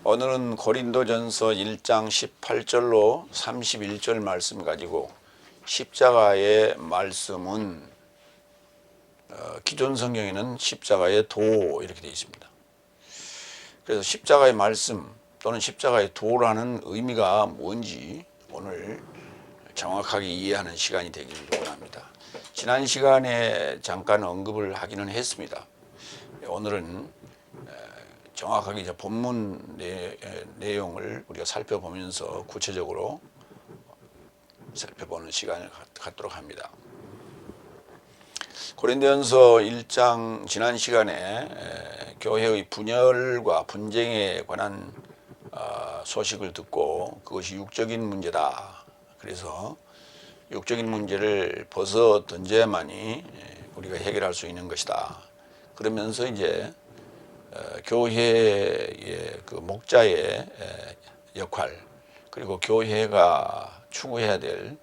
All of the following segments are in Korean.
오늘은 고린도전서 1장 18절로 31절 말씀 가지고 십자가의 말씀은 기존 성경에는 십자가의 도 이렇게 되어 있습니다. 그래서 십자가의 말씀 또는 십자가의 도라는 의미가 뭔지 오늘 정확하게 이해하는 시간이 되기를 원합니다. 지난 시간에 잠깐 언급을 하기는 했습니다. 오늘은 정확하게 이제 본문 내용을 우리가 살펴보면서 구체적으로 살펴보는 시간을 갖도록 합니다. 고린도전서 1장 지난 시간에 교회의 분열과 분쟁에 관한 소식을 듣고 그것이 육적인 문제다. 그래서 육적인 문제를 벗어 던져야만이 우리가 해결할 수 있는 것이다. 그러면서 이제 교회의 그 목자의 역할 그리고 교회가 추구해야 될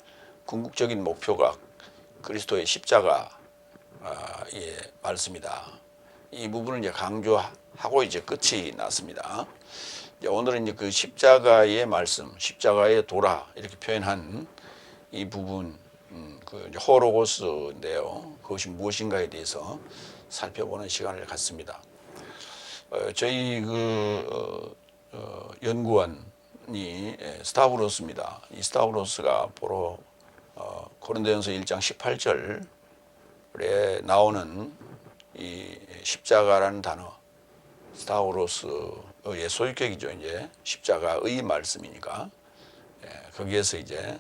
궁극적인 목표가 그리스도의 십자가의 말씀이다. 이 부분을 이제 강조하고 이제 끝이 났습니다. 이제 오늘은 이제 그 십자가의 말씀, 십자가의 도라 이렇게 표현한 이 부분, 그 호로고스인데요. 그것이 무엇인가에 대해서 살펴보는 시간을 갖습니다. 저희 연구원이 스타우로스입니다. 이 스타우로스가 보러 고린도전서 1장 18절에 나오는 이 십자가라는 단어, 스타우로스의 소유격이죠. 이제 십자가의 말씀이니까 거기에서 이제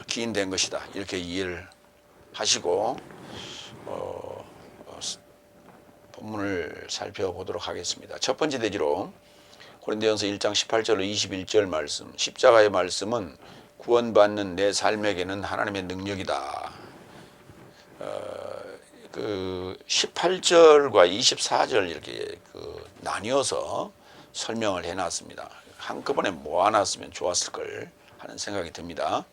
기인된 것이다. 이렇게 이해를 하시고 본문을 살펴보도록 하겠습니다. 첫 번째 대지로 고린도전서 1장 18절로 21절 말씀, 십자가의 말씀은 구원받는 내 삶에게는 하나님의 능력이다. 그 18절과 24절 이렇게 나뉘어서 설명을 해놨습니다. 한꺼번에 모아놨으면 좋았을 걸 하는 생각이 듭니다.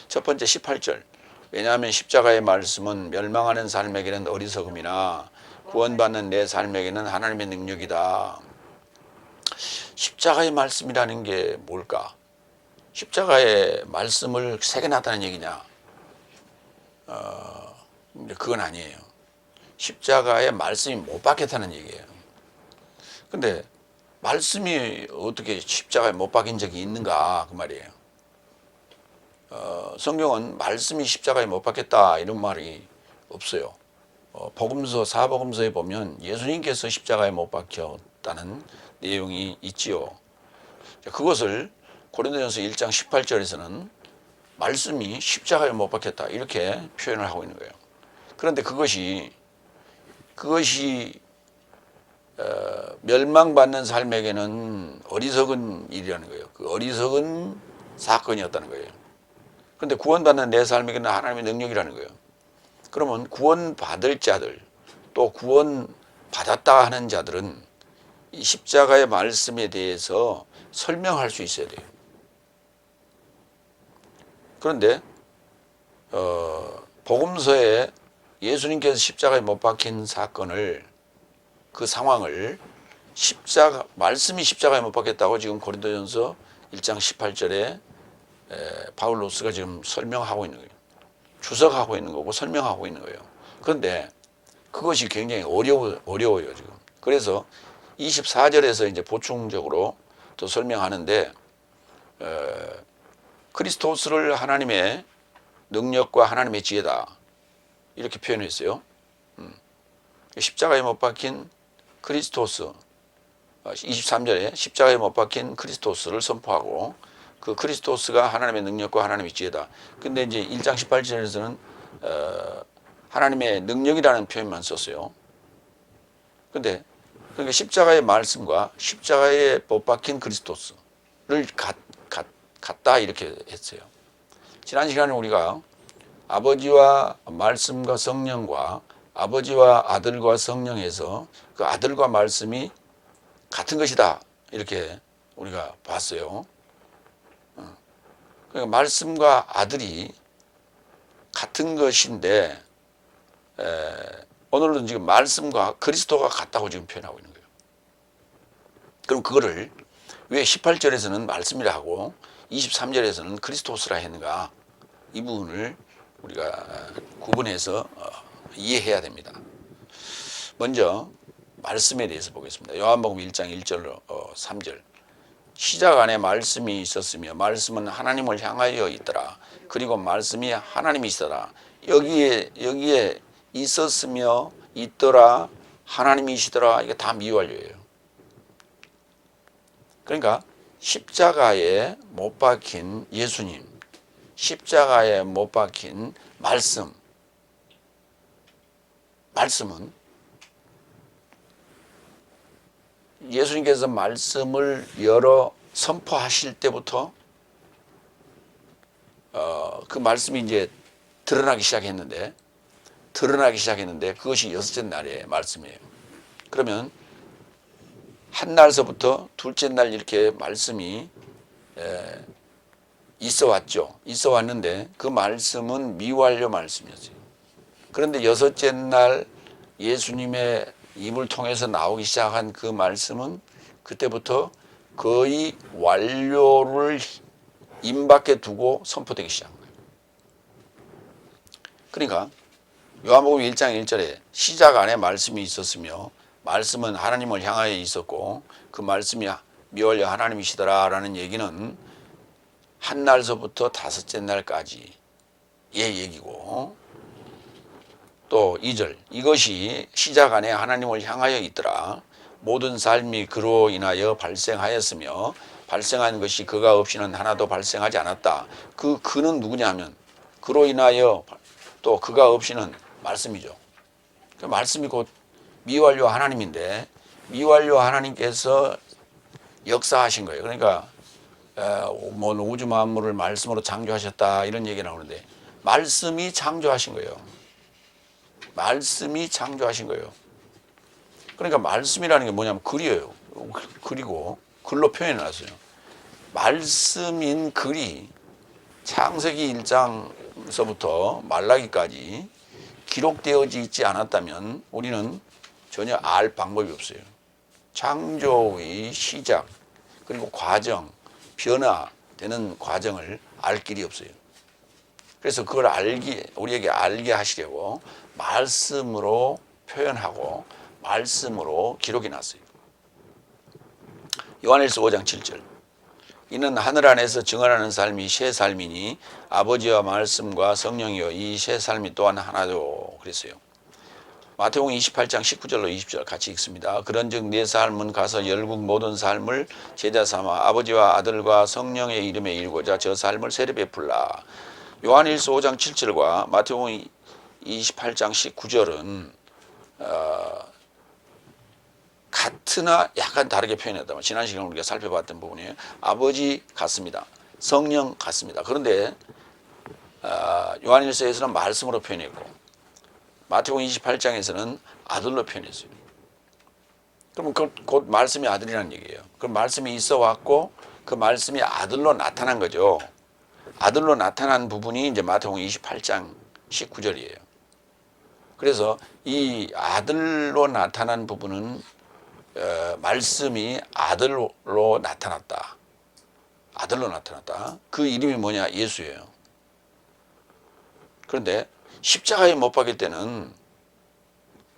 첫 번째 18절, 왜냐하면 십자가의 말씀은 멸망하는 삶에게는 어리석음이나 구원받는 내 삶에게는 하나님의 능력이다. 십자가의 말씀이라는 게 뭘까? 십자가의 말씀을 새겨놨다는 얘기냐? 그건 아니에요. 십자가의 말씀이 못 박혔다는 얘기예요. 근데 말씀이 어떻게 십자가에 못 박힌 적이 있는가? 그 말이에요. 성경은 말씀이 십자가에 못 박혔다 이런 말이 없어요. 복음서, 사복음서에 보면 예수님께서 십자가에 못 박혔다는 내용이 있지요. 그것을 고린도전서 1장 18절에서는 말씀이 십자가에 못 박혔다 이렇게 표현을 하고 있는 거예요. 그런데 그것이 멸망받는 삶에게는 어리석은 일이라는 거예요. 그 어리석은 사건이었다는 거예요. 그런데 구원받는 내 삶에게는 하나님의 능력이라는 거예요. 그러면 구원받을 자들 또 구원받았다 하는 자들은 이 십자가의 말씀에 대해서 설명할 수 있어야 돼요. 그런데 복음서에 예수님께서 십자가에 못 박힌 사건을 그 상황을 말씀이 십자가에 못 박혔다고 지금 고린도전서 1장 18절에 바울로스가 지금 설명하고 있는 거예요. 주석하고 있는 거고 설명하고 있는 거예요. 그런데 그것이 굉장히 어려워요, 지금. 그래서 24절에서 이제 보충적으로 또 설명하는데, 크리스토스를 하나님의 능력과 하나님의 지혜다. 이렇게 표현했어요. 십자가에 못 박힌 크리스토스, 23절에 십자가에 못 박힌 크리스토스를 선포하고 그 크리스토스가 하나님의 능력과 하나님의 지혜다. 근데 이제 1장 18절에서는 하나님의 능력이라는 표현만 썼어요. 근데 그러니까 십자가의 말씀과 십자가에 못 박힌 그리스도스를 같다 이렇게 했어요. 지난 시간에 우리가 아버지와 말씀과 성령과 아버지와 아들과 성령에서 그 아들과 말씀이 같은 것이다 이렇게 우리가 봤어요. 그러니까 말씀과 아들이 같은 것인데 오늘은 지금 말씀과 그리스도가 같다고 지금 표현하고 있는 거예요. 그럼 그거를 왜 18절에서는 말씀이라 하고 23절에서는 그리스도스라 했는가? 이 부분을 우리가 구분해서 이해해야 됩니다. 먼저 말씀에 대해서 보겠습니다. 요한복음 1장 1절 3절. 시작 안에 말씀이 있었으며 말씀은 하나님을 향하여 있더라. 그리고 말씀이 하나님이시더라. 여기에 있었으며 있더라. 하나님이시더라. 이게 다 미완료예요. 그러니까 십자가에 못 박힌 예수님, 십자가에 못 박힌 말씀은 예수님께서 말씀을 열어 선포하실 때부터 그 말씀이 이제 드러나기 시작했는데 그것이 여섯째 날의 말씀이에요. 그러면 한 날서부터 둘째 날 이렇게 말씀이 있어 왔는데 그 말씀은 미완료 말씀이었어요. 그런데 여섯째 날 예수님의 입을 통해서 나오기 시작한 그 말씀은 그때부터 거의 완료를 임박해 두고 선포되기 시작한 거예요. 그러니까 요한복음 1장 1절에 시작 안에 말씀이 있었으며 말씀은 하나님을 향하여 있었고 그 말씀이 미완료 하나님이시더라 라는 얘기는 한 날서부터 다섯째 날까지의 얘기고, 또 2절 이것이 시작 안에 하나님을 향하여 있더라. 모든 삶이 그로 인하여 발생하였으며 발생한 것이 그가 없이는 하나도 발생하지 않았다. 그는 누구냐 하면 그로 인하여 또 그가 없이는 말씀이죠. 그 말씀이 곧 미완료 하나님인데 미완료 하나님께서 역사하신 거예요. 그러니까 뭐 우주 만물을 말씀으로 창조하셨다 이런 얘기 나오는데 말씀이 창조하신 거예요. 말씀이 창조하신 거예요. 그러니까 말씀이라는 게 뭐냐면 글이에요. 글이고 글로 표현해 놨어요. 말씀인 글이 창세기 1장서부터 말라기까지 기록되어지 있지 않았다면 우리는 전혀 알 방법이 없어요. 창조의 시작 그리고 과정, 변화되는 과정을 알 길이 없어요. 그래서 그걸 우리에게 알게 하시려고 말씀으로 표현하고 말씀으로 기록해 놨어요. 요한일서 5장 7절. 이는 하늘 안에서 증언하는 삶이 새 삶이니 아버지와 말씀과 성령이요 이 새 삶이 또한 하나도 그랬어요. 마태복음 28장 19절로 20절 같이 읽습니다. 그런즉 내 삶은 가서 열국 모든 삶을 제자 삼아 아버지와 아들과 성령의 이름에 이루고자 저 삶을 세례 베풀라. 요한일서 5장 7절과 마태복음 28장 19절은 같으나 약간 다르게 표현했다. 지난 시간에 우리가 살펴봤던 부분이에요. 아버지 같습니다. 성령 같습니다. 그런데 요한일서에서는 말씀으로 표현했고 마태복음 28장에서는 아들로 표현했어요. 그러면 곧 말씀이 아들이라는 얘기예요. 그 말씀이 있어 왔고 그 말씀이 아들로 나타난 거죠. 아들로 나타난 부분이 이제 마태복음 28장 19절이에요. 그래서 이 아들로 나타난 부분은 말씀이 아들로 나타났다. 아들로 나타났다. 그 이름이 뭐냐? 예수예요. 그런데 십자가에 못 박일 때는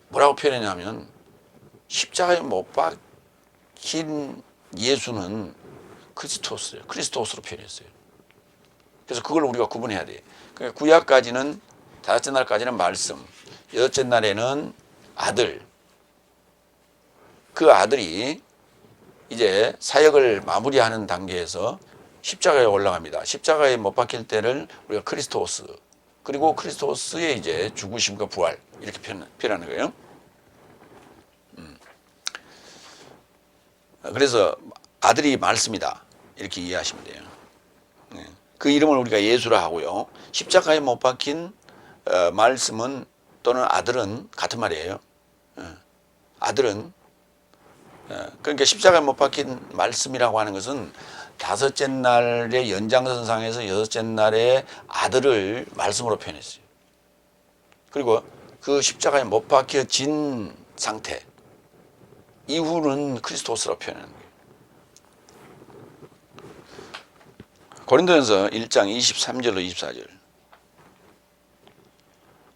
뭐라고 표현했냐면 십자가에 못 박힌 예수는 크리스토스로 표현했어요. 그래서 그걸 우리가 구분해야 돼요. 그러니까 구약까지는 다섯째 날까지는 말씀, 여섯째 날에는 아들. 그 아들이 이제 사역을 마무리하는 단계에서 십자가에 올라갑니다. 십자가에 못 박힐 때를 우리가 크리스토스, 그리고 크리스토스의 이제 죽으심과 부활 이렇게 표현하는 거예요. 그래서 아들이 말씀이다 이렇게 이해하시면 돼요. 그 이름을 우리가 예수라 하고요. 십자가에 못 박힌 말씀은 또는 아들은 같은 말이에요. 아들은 그러니까 십자가에 못 박힌 말씀이라고 하는 것은 다섯째 날의 연장선상에서 여섯째 날의 아들을 말씀으로 표현했어요. 그리고 그 십자가에 못 박혀진 상태 이후는 크리스토스로 표현하는 거예요. 고린도전서 1장 23절로 24절.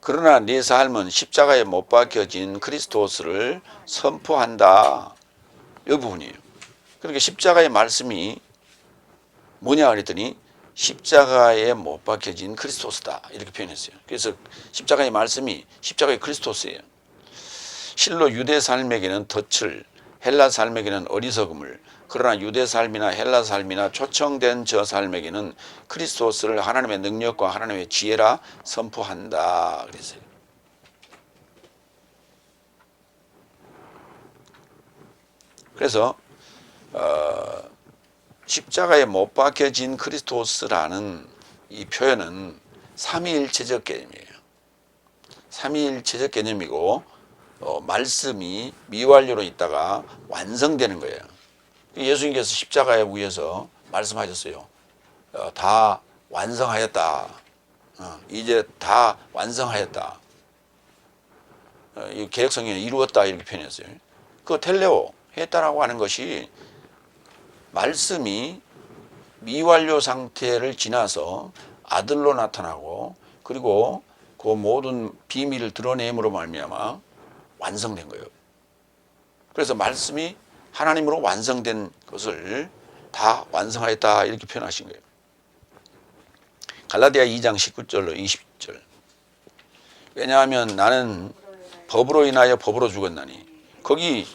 그러나 네 삶은 십자가에 못 박혀진 그리스도스를 선포한다. 이 부분이에요. 그러니까 십자가의 말씀이 뭐냐 그랬더니 십자가에 못 박혀진 그리스도스다 이렇게 표현했어요. 그래서 십자가의 말씀이 십자가의 그리스도스예요. 실로 유대 삶에게는 덫을, 헬라 삶에게는 어리석음을, 그러나 유대 삶이나 헬라 삶이나 초청된 저 삶에게는 그리스도스를 하나님의 능력과 하나님의 지혜라 선포한다 그랬어요. 그래서 십자가에 못 박혀진 그리스도스라는 이 표현은 삼위일체적 개념이에요. 삼위일체적 개념이고 말씀이 미완료로 있다가 완성되는 거예요. 예수님께서 십자가에 위에서 말씀하셨어요. 다 완성하였다. 이제 다 완성하였다. 이 개혁성경에 이루었다 이렇게 표현했어요. 그 텔레오 했다라고 하는 것이 말씀이 미완료 상태를 지나서 아들로 나타나고 그리고 그 모든 비밀을 드러냄으로 말미암아 완성된 거예요. 그래서 말씀이 하나님으로 완성된 것을 다 완성하였다 이렇게 표현하신 거예요. 갈라디아 2장 19절로 20절. 왜냐하면 나는 법으로 인하여 법으로 죽었나니. 거기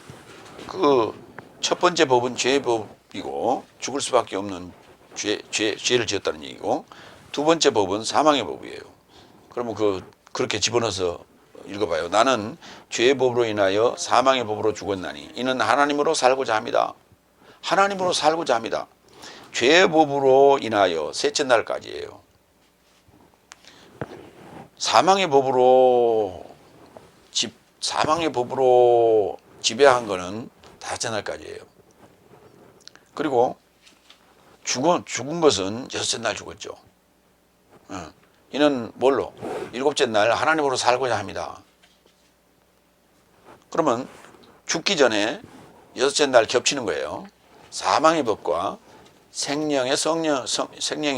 그 첫 번째 법은 죄의 법이고 죽을 수밖에 없는 죄를 지었다는 얘기고, 두 번째 법은 사망의 법이에요. 그러면 그렇게 집어넣어서 읽어봐요. 나는 죄의 법으로 인하여 사망의 법으로 죽었나니 이는 하나님으로 살고자 합니다. 하나님으로 살고자 합니다. 죄의 법으로 인하여 셋째 날까지예요. 사망의 법으로 지배한 거는 다섯째 날까지예요. 그리고 죽은 것은 여섯째 날 죽었죠. 이는 뭘로? 일곱째 날 하나님으로 살고자 합니다. 그러면 죽기 전에 여섯째 날 겹치는 거예요. 사망의 법과 생명의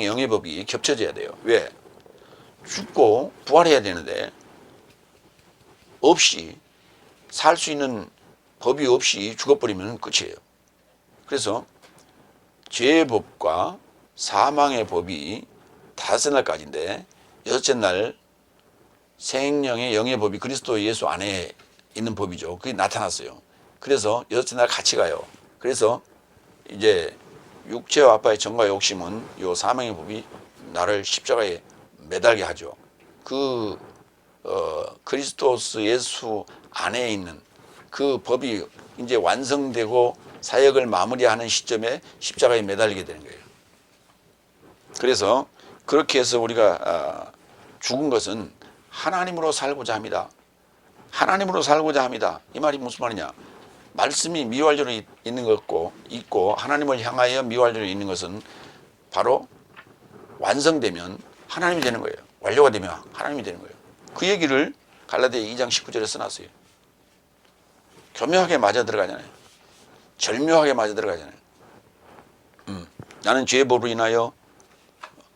영의 법이 겹쳐져야 돼요. 왜? 죽고 부활해야 되는데 없이 살 수 있는 법이 없이 죽어버리면 끝이에요. 그래서 죄의 법과 사망의 법이 다섯째 날까지인데 여섯째 날 생명의 영의 법이 그리스도 예수 안에 있는 법이죠. 그게 나타났어요. 그래서 여섯째 날 같이 가요. 그래서 이제 육체와 아빠의 정과 욕심은 요 사망의 법이 나를 십자가에 매달게 하죠. 그리스도스 예수 안에 있는 그 법이 이제 완성되고 사역을 마무리하는 시점에 십자가에 매달리게 되는 거예요. 그래서 그렇게 해서 우리가 죽은 것은 하나님으로 살고자 합니다. 하나님으로 살고자 합니다. 이 말이 무슨 말이냐? 말씀이 미완료로 있는 것고 있고 하나님을 향하여 미완료로 있는 것은 바로 완성되면 하나님이 되는 거예요. 완료가 되면 하나님이 되는 거예요. 그 얘기를 갈라디아 2장 19절에 써놨어요. 교묘하게 맞아 들어가잖아요. 절묘하게 맞아 들어가잖아요. 나는 죄의 법으로 인하여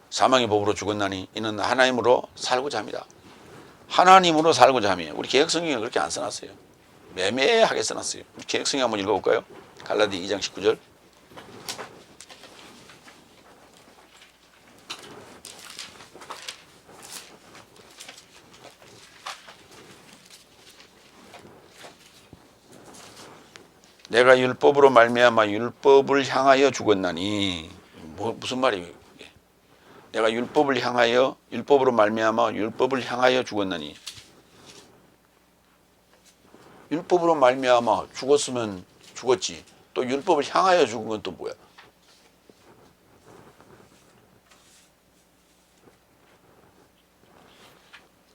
사망의 법으로 죽었나니 이는 하나님으로 살고자 합니다. 하나님으로 살고자 하며, 우리 개혁성경에 그렇게 안 써놨어요. 매매하게 써놨어요. 우리 개혁성경 한번 읽어볼까요? 갈라디아 2장 19절. 내가 율법으로 말미암아 율법을 향하여 죽었나니, 무슨 말이에요? 내가 율법으로 말미암아 율법을 향하여 죽었나니, 율법으로 말미암아 죽었으면 죽었지, 또 율법을 향하여 죽은 건 또 뭐야?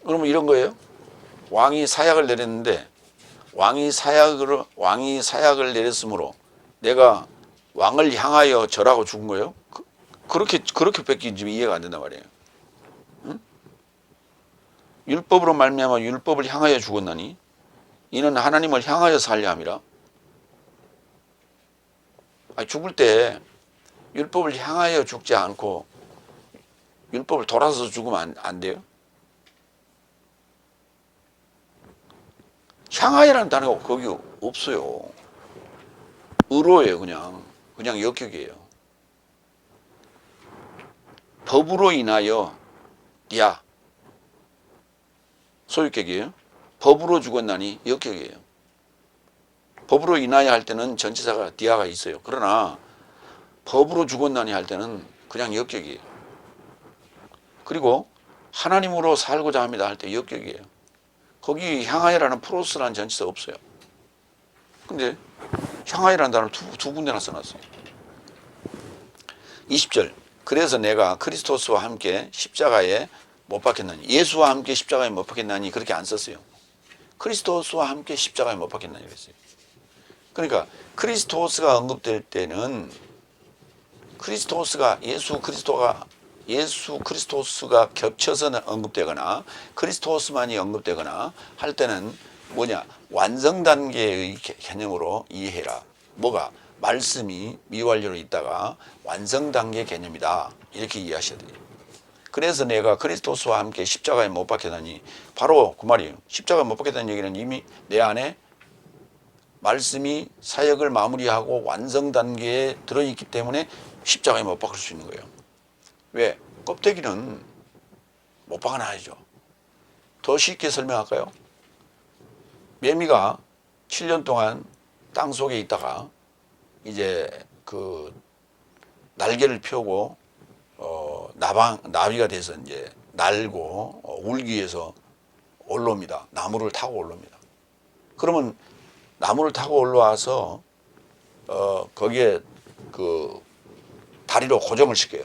그러면 이런 거예요. 왕이 사약을 내렸는데 왕이 사약을 내렸으므로 내가 왕을 향하여 절하고 죽은 거예요? 그렇게밖에 지금 이해가 안 된단 말이에요. 응? 율법으로 말미암아 율법을 향하여 죽었나니 이는 하나님을 향하여 살려 함이라. 죽을 때 율법을 향하여 죽지 않고 율법을 돌아서 죽으면 안 돼요? 향하여라는 단어가 거기 없어요. 의로예요. 그냥 역격이에요. 법으로 인하여 야 소유격이에요. 법으로 죽었나니 역격이에요. 법으로 인하여 할 때는 전치사가 디아가 있어요. 그러나 법으로 죽었나니 할 때는 그냥 역격이에요. 그리고 하나님으로 살고자 합니다 할 때 역격이에요. 거기 향하여라는 프로스라는 전치사 없어요. 근데 향하여라는 단어를 두 군데나 써놨어요. 20절. 그래서 내가 그리스도스와 함께 십자가에 못 박혔나니, 예수와 함께 십자가에 못 박혔나니 그렇게 안 썼어요. 그리스도스와 함께 십자가에 못 박혔나니 그랬어요. 그러니까 크리스토스가 언급될 때는 크리스토스가 예수 그리스토스가 겹쳐서 언급되거나 크리스토스만이 언급되거나 할 때는 뭐냐, 완성 단계의 개념으로 이해해라. 뭐가? 말씀이 미완료로 있다가 완성 단계 개념이다. 이렇게 이해하셔야 돼요. 그래서 내가 그리스도스와 함께 십자가에 못 박혔다니, 바로 그 말이에요. 십자가에 못 박혔다는 얘기는 이미 내 안에 말씀이 사역을 마무리하고 완성 단계에 들어있기 때문에 십자가에 못 박을 수 있는 거예요. 왜? 껍데기는 못 박아놔야죠. 더 쉽게 설명할까요? 매미가 7년 동안 땅 속에 있다가 이제 그 날개를 펴고 나비가 돼서 이제 날고 울기 위해서 올라옵니다. 나무를 타고 올라옵니다. 그러면 나무를 타고 올라와서 거기에 그 다리로 고정을 시켜요.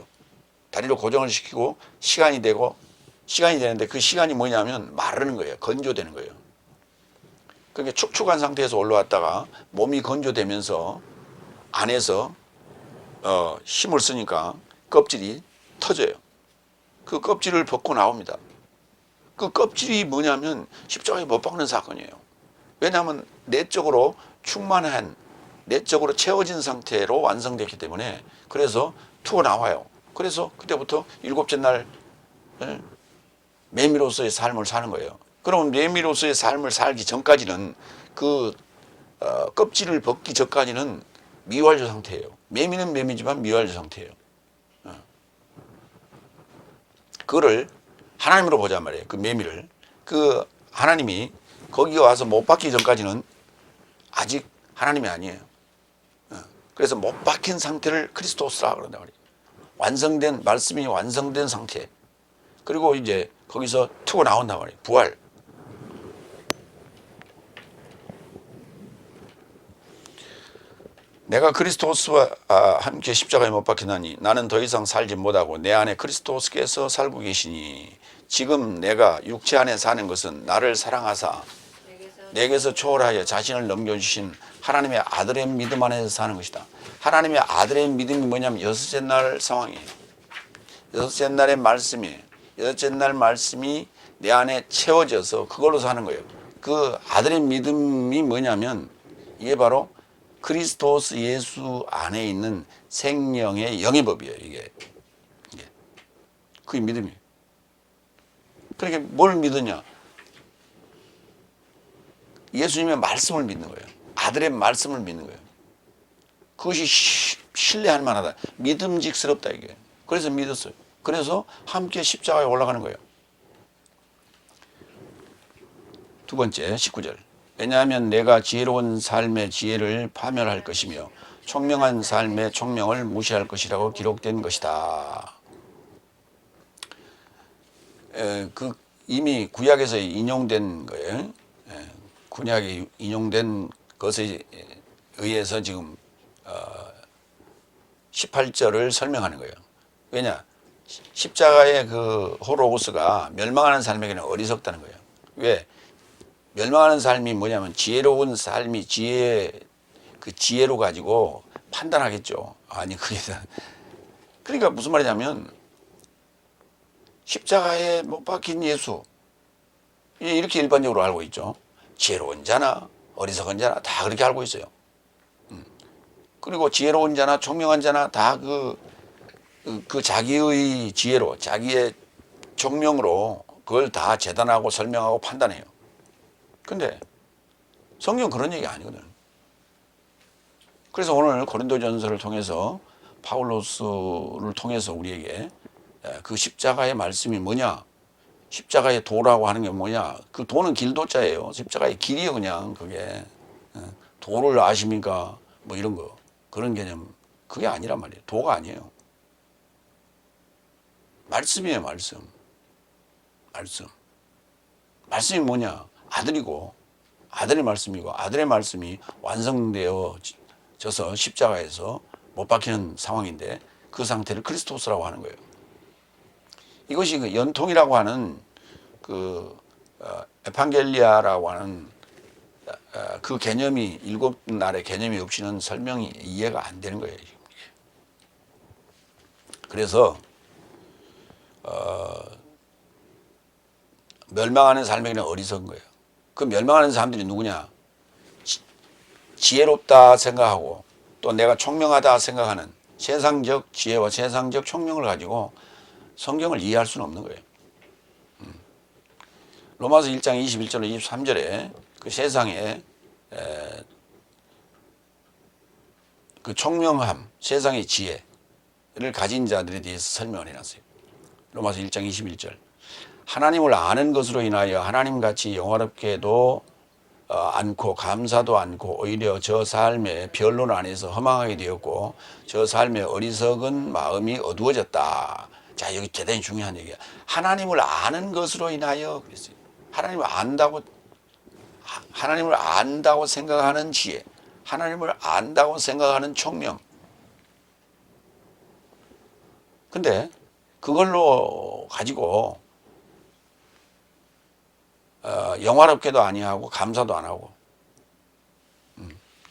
다리로 고정을 시키고 시간이 되는데 그 시간이 뭐냐면 마르는 거예요. 건조되는 거예요. 그러니까 축축한 상태에서 올라왔다가 몸이 건조되면서 안에서 힘을 쓰니까 껍질이 터져요. 그 껍질을 벗고 나옵니다. 그 껍질이 뭐냐면 십자가에 못 박는 사건이에요. 왜냐하면 내적으로 충만한, 내적으로 채워진 상태로 완성됐기 때문에, 그래서 튀어 나와요. 그래서 그때부터 일곱째 날 매미로서의 삶을 사는 거예요. 그러면 매미로서의 삶을 살기 전까지는 그 껍질을 벗기 전까지는 미완료 상태예요. 매미는 매미지만 미완료 상태예요. 그거를 하나님으로 보자 말이에요. 그 매미를. 그 하나님이 거기 와서 못 박기 전까지는 아직 하나님이 아니에요. 그래서 못 박힌 상태를 크리스토스라 그런다 말이에요. 완성된, 말씀이 완성된 상태. 그리고 이제 거기서 튀어 나온단 말이에요. 부활. 내가 그리스도스와 함께 십자가에 못 박히나니 나는 더 이상 살지 못하고 내 안에 그리스도스께서 살고 계시니 지금 내가 육체 안에 사는 것은 나를 사랑하사 내게서 초월하여 자신을 넘겨주신 하나님의 아들의 믿음 안에서 사는 것이다. 하나님의 아들의 믿음이 뭐냐면 여섯째 날 상황이에요. 여섯째 날의 말씀이에요. 여섯째 날 말씀이 내 안에 채워져서 그걸로 사는 거예요. 그 아들의 믿음이 뭐냐면 이게 바로 그리스도스 예수 안에 있는 생명의 영의 법이에요. 이게. 그게 믿음이에요. 그러니까 뭘 믿느냐? 예수님의 말씀을 믿는 거예요. 아들의 말씀을 믿는 거예요. 그것이 신뢰할 만하다. 믿음직스럽다 이게. 그래서 믿었어요. 그래서 함께 십자가에 올라가는 거예요. 두 번째 19절. 왜냐하면 내가 지혜로운 삶의 지혜를 파멸할 것이며 총명한 삶의 총명을 무시할 것이라고 기록된 것이다. 이미 구약에서 인용된 거예요. 구약에 인용된 것에 의해서 지금 18절을 설명하는 거예요. 왜냐? 십자가의 그 호로고스가 멸망하는 삶에게는 어리석다는 거예요. 왜? 멸망하는 삶이 뭐냐면 지혜로운 삶이 그 지혜로 가지고 판단하겠죠. 아니, 그러니까 무슨 말이냐면 십자가에 못 박힌 예수, 이렇게 일반적으로 알고 있죠. 지혜로운 자나 어리석은 자나 다 그렇게 알고 있어요. 그리고 지혜로운 자나 총명한 자나 다 그 그 자기의 지혜로 자기의 총명으로 그걸 다 재단하고 설명하고 판단해요. 근데 성경 그런 얘기 아니거든. 그래서 오늘 고린도전서를 통해서 바울로스를 통해서 우리에게 그 십자가의 말씀이 뭐냐, 십자가의 도라고 하는 게 뭐냐, 그 도는 길도자예요. 십자가의 길이요. 그냥 그게 도를 아십니까 뭐 이런 거, 그런 개념, 그게 아니란 말이에요. 도가 아니에요. 말씀이에요. 말씀이 뭐냐, 아들이고, 아들의 말씀이고, 아들의 말씀이 완성되어져서 십자가에서 못 박히는 상황인데 그 상태를 크리스토스라고 하는 거예요. 이것이 그 연통이라고 하는 그 에판겔리아라고 하는 그 개념이, 일곱 날의 개념이 없이는 설명이 이해가 안 되는 거예요. 그래서 멸망하는 삶에게는 어리석은 거예요. 그 멸망하는 사람들이 누구냐? 지혜롭다 생각하고 또 내가 총명하다 생각하는 세상적 지혜와 세상적 총명을 가지고 성경을 이해할 수는 없는 거예요. 로마서 1장 21절로 23절에 그 세상에 그 총명함, 세상의 지혜를 가진 자들에 대해서 설명을 해놨어요. 로마서 1장 21절. 하나님을 아는 것으로 인하여 하나님같이 영화롭게도 않고 감사도 않고 오히려 저 삶의 변론 안에서 허망하게 되었고 저 삶의 어리석은 마음이 어두워졌다. 자, 여기 대단히 중요한 얘기야. 하나님을 아는 것으로 인하여 그랬어요. 하나님을 안다고 생각하는 지혜, 하나님을 안다고 생각하는 총명. 근데 그걸로 가지고 영화롭게도 아니하고 감사도 안 하고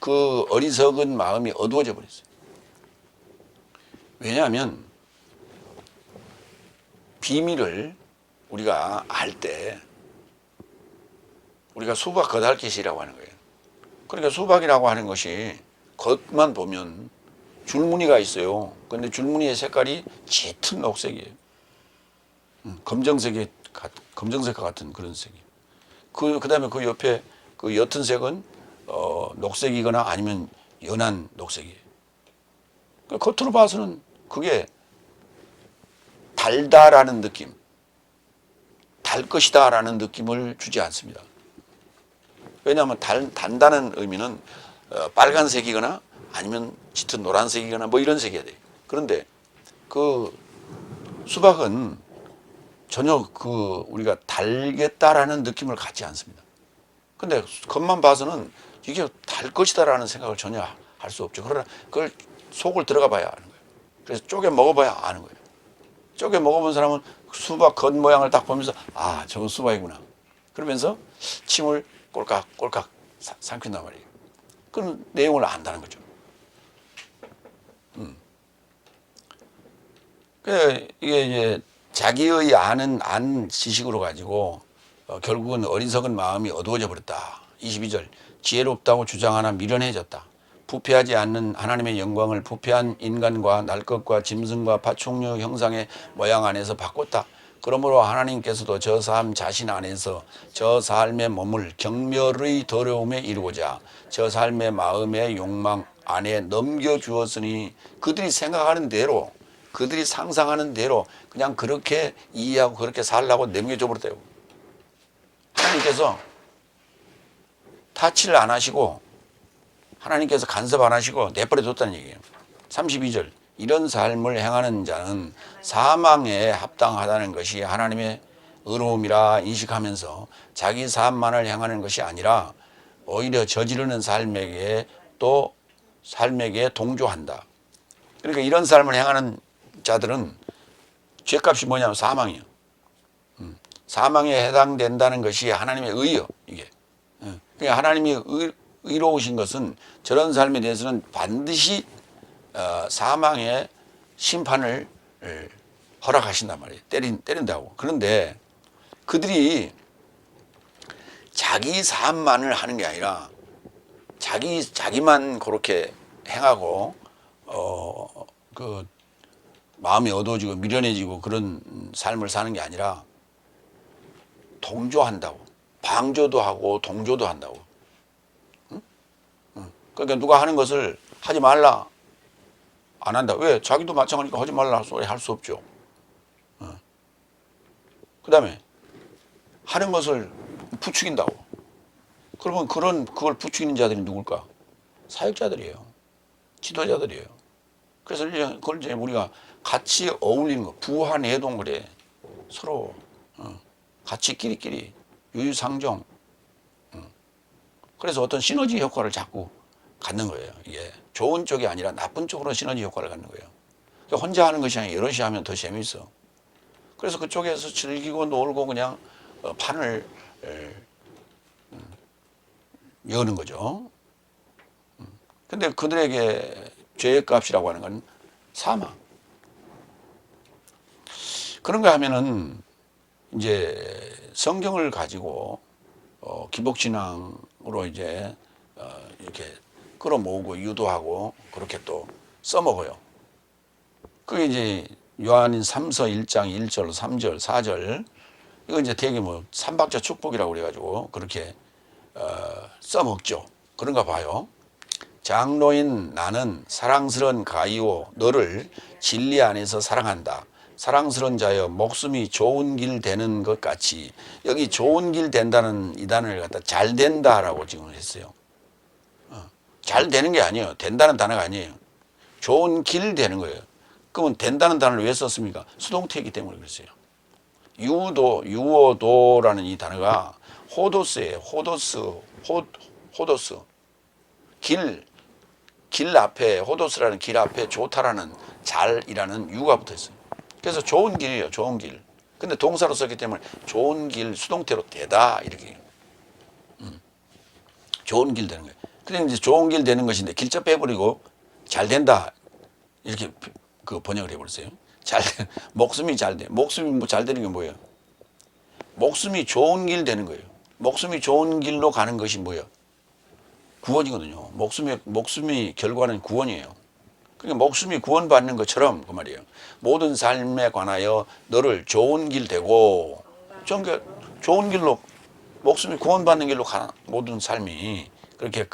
그 어리석은 마음이 어두워져 버렸어요. 왜냐하면 비밀을 우리가 알 때 우리가 수박 겉핥기시라고 하는 거예요. 그러니까 수박이라고 하는 것이 겉만 보면 줄무늬가 있어요. 그런데 줄무늬의 색깔이 짙은 녹색이에요. 검정색과 같은 그런 색이에요. 그다음에 그 옆에 그 옅은 색은 녹색이거나 아니면 연한 녹색이에요. 그러니까 겉으로 봐서는 그게 달다라는 느낌, 달 것이다라는 느낌을 주지 않습니다. 왜냐하면 단다는 의미는 빨간색이거나 아니면 짙은 노란색이거나 뭐 이런 색이어야 돼요. 그런데 그 수박은 전혀 그 우리가 달겠다라는 느낌을 갖지 않습니다. 근데 겉만 봐서는 이게 달 것이다라는 생각을 전혀 할 수 없죠. 그러나 그걸 속을 들어가 봐야 아는 거예요. 그래서 쪼개 먹어봐야 아는 거예요. 쪼개 먹어본 사람은 수박 겉 모양을 딱 보면서 아, 저건 수박이구나. 그러면서 침을 꼴깍꼴깍 삼킨단 말이에요. 그런 내용을 안다는 거죠. 이게 이제 자기의 아는 지식으로 가지고 결국은 어리석은 마음이 어두워져 버렸다. 22절. 지혜롭다고 주장하나 미련해졌다. 부패하지 않는 하나님의 영광을 부패한 인간과 날 것과 짐승과 파충류 형상의 모양 안에서 바꿨다. 그러므로 하나님께서도 저 사람 자신 안에서 저 삶의 몸을 경멸의 더러움에 이루고자 저 삶의 마음의 욕망 안에 넘겨주었으니 그들이 생각하는 대로, 그들이 상상하는 대로 그냥 그렇게 이해하고 그렇게 살라고 넘겨줘 버렸대요. 하나님께서 타치를 안 하시고 하나님께서 간섭 안 하시고 내버려 뒀다는 얘기예요. 32절. 이런 삶을 행하는 자는 사망에 합당하다는 것이 하나님의 의로움이라 인식하면서 자기 삶만을 행하는 것이 아니라 오히려 저지르는 삶에게 또 삶에게 동조한다. 그러니까 이런 삶을 행하는 자들은 죄값이 뭐냐면 사망이에요. 사망에 해당된다는 것이 하나님의 의요, 이게. 그러니까 하나님이 의로우신 것은 저런 삶에 대해서는 반드시 사망의 심판을 허락하신단 말이에요. 때린다고. 그런데 그들이 자기 삶만을 하는 게 아니라 자기만 그렇게 행하고 마음이 어두워지고 미련해지고 그런 삶을 사는 게 아니라 동조한다고. 방조도 하고 동조도 한다고. 그러니까 누가 하는 것을 하지 말라. 안 한다. 왜? 자기도 마찬가지니까 하지 말라 소리 할 수 없죠. 그 다음에 하는 것을 부추긴다고. 그러면 그걸 부추기는 자들이 누굴까? 사역자들이에요. 지도자들이에요. 그래서 그걸 이제 우리가 같이 어울리는 거, 부화내동 그래. 서로 같이 끼리끼리 유유상종. 그래서 어떤 시너지 효과를 자꾸 갖는 거예요. 이게 좋은 쪽이 아니라 나쁜 쪽으로 시너지 효과를 갖는 거예요. 그러니까 혼자 하는 것이 아니라 여럿이 하면 더 재밌어. 그래서 그쪽에서 즐기고 놀고 그냥 판을 여는 거죠. 근데 그들에게 죄의 값이라고 하는 건 사망. 그런가 하면은 이제 성경을 가지고 기복신앙으로 이제 이렇게 끌어모으고 유도하고 그렇게 또 써먹어요. 그게 이제 요한인 3서 1장 1절, 3절, 4절 이거 이제 되게 뭐 삼박자 축복이라고 그래가지고 그렇게 써먹죠. 그런가 봐요. 장로인 나는 사랑스러운 가이오 너를 진리 안에서 사랑한다. 사랑스러운 자여 목숨이 좋은 길 되는 것 같이 여기 좋은 길 된다는 이 단어를 갖다 잘 된다라고 지금 했어요. 잘 되는 게 아니에요. 된다는 단어가 아니에요. 좋은 길 되는 거예요. 그러면 된다는 단어를 왜 썼습니까? 수동태이기 때문에 그랬어요. 유오도라는 이 단어가 호도스예요. 호도스. 길 앞에, 호도스라는 길 앞에 좋다라는 잘이라는 유가 붙어 있어요. 그래서 좋은 길이에요. 좋은 길. 근데 동사로 썼기 때문에 좋은 길 수동태로 되다 이렇게. 좋은 길 되는 거예요. 그래 이제 좋은 길 되는 것인데 길자 빼버리고 잘 된다 이렇게 그 번역을 해버렸어요. 목숨이 잘 돼. 목숨이 뭐 잘 되는 게 뭐예요? 목숨이 좋은 길 되는 거예요. 목숨이 좋은 길로 가는 것이 뭐예요? 구원이거든요. 목숨이 결과는 구원이에요. 그러니까 목숨이 구원받는 것처럼 그 말이에요. 모든 삶에 관하여 너를 좋은 길 되고 좋은 길로 목숨이 구원받는 길로 모든 삶이 그렇게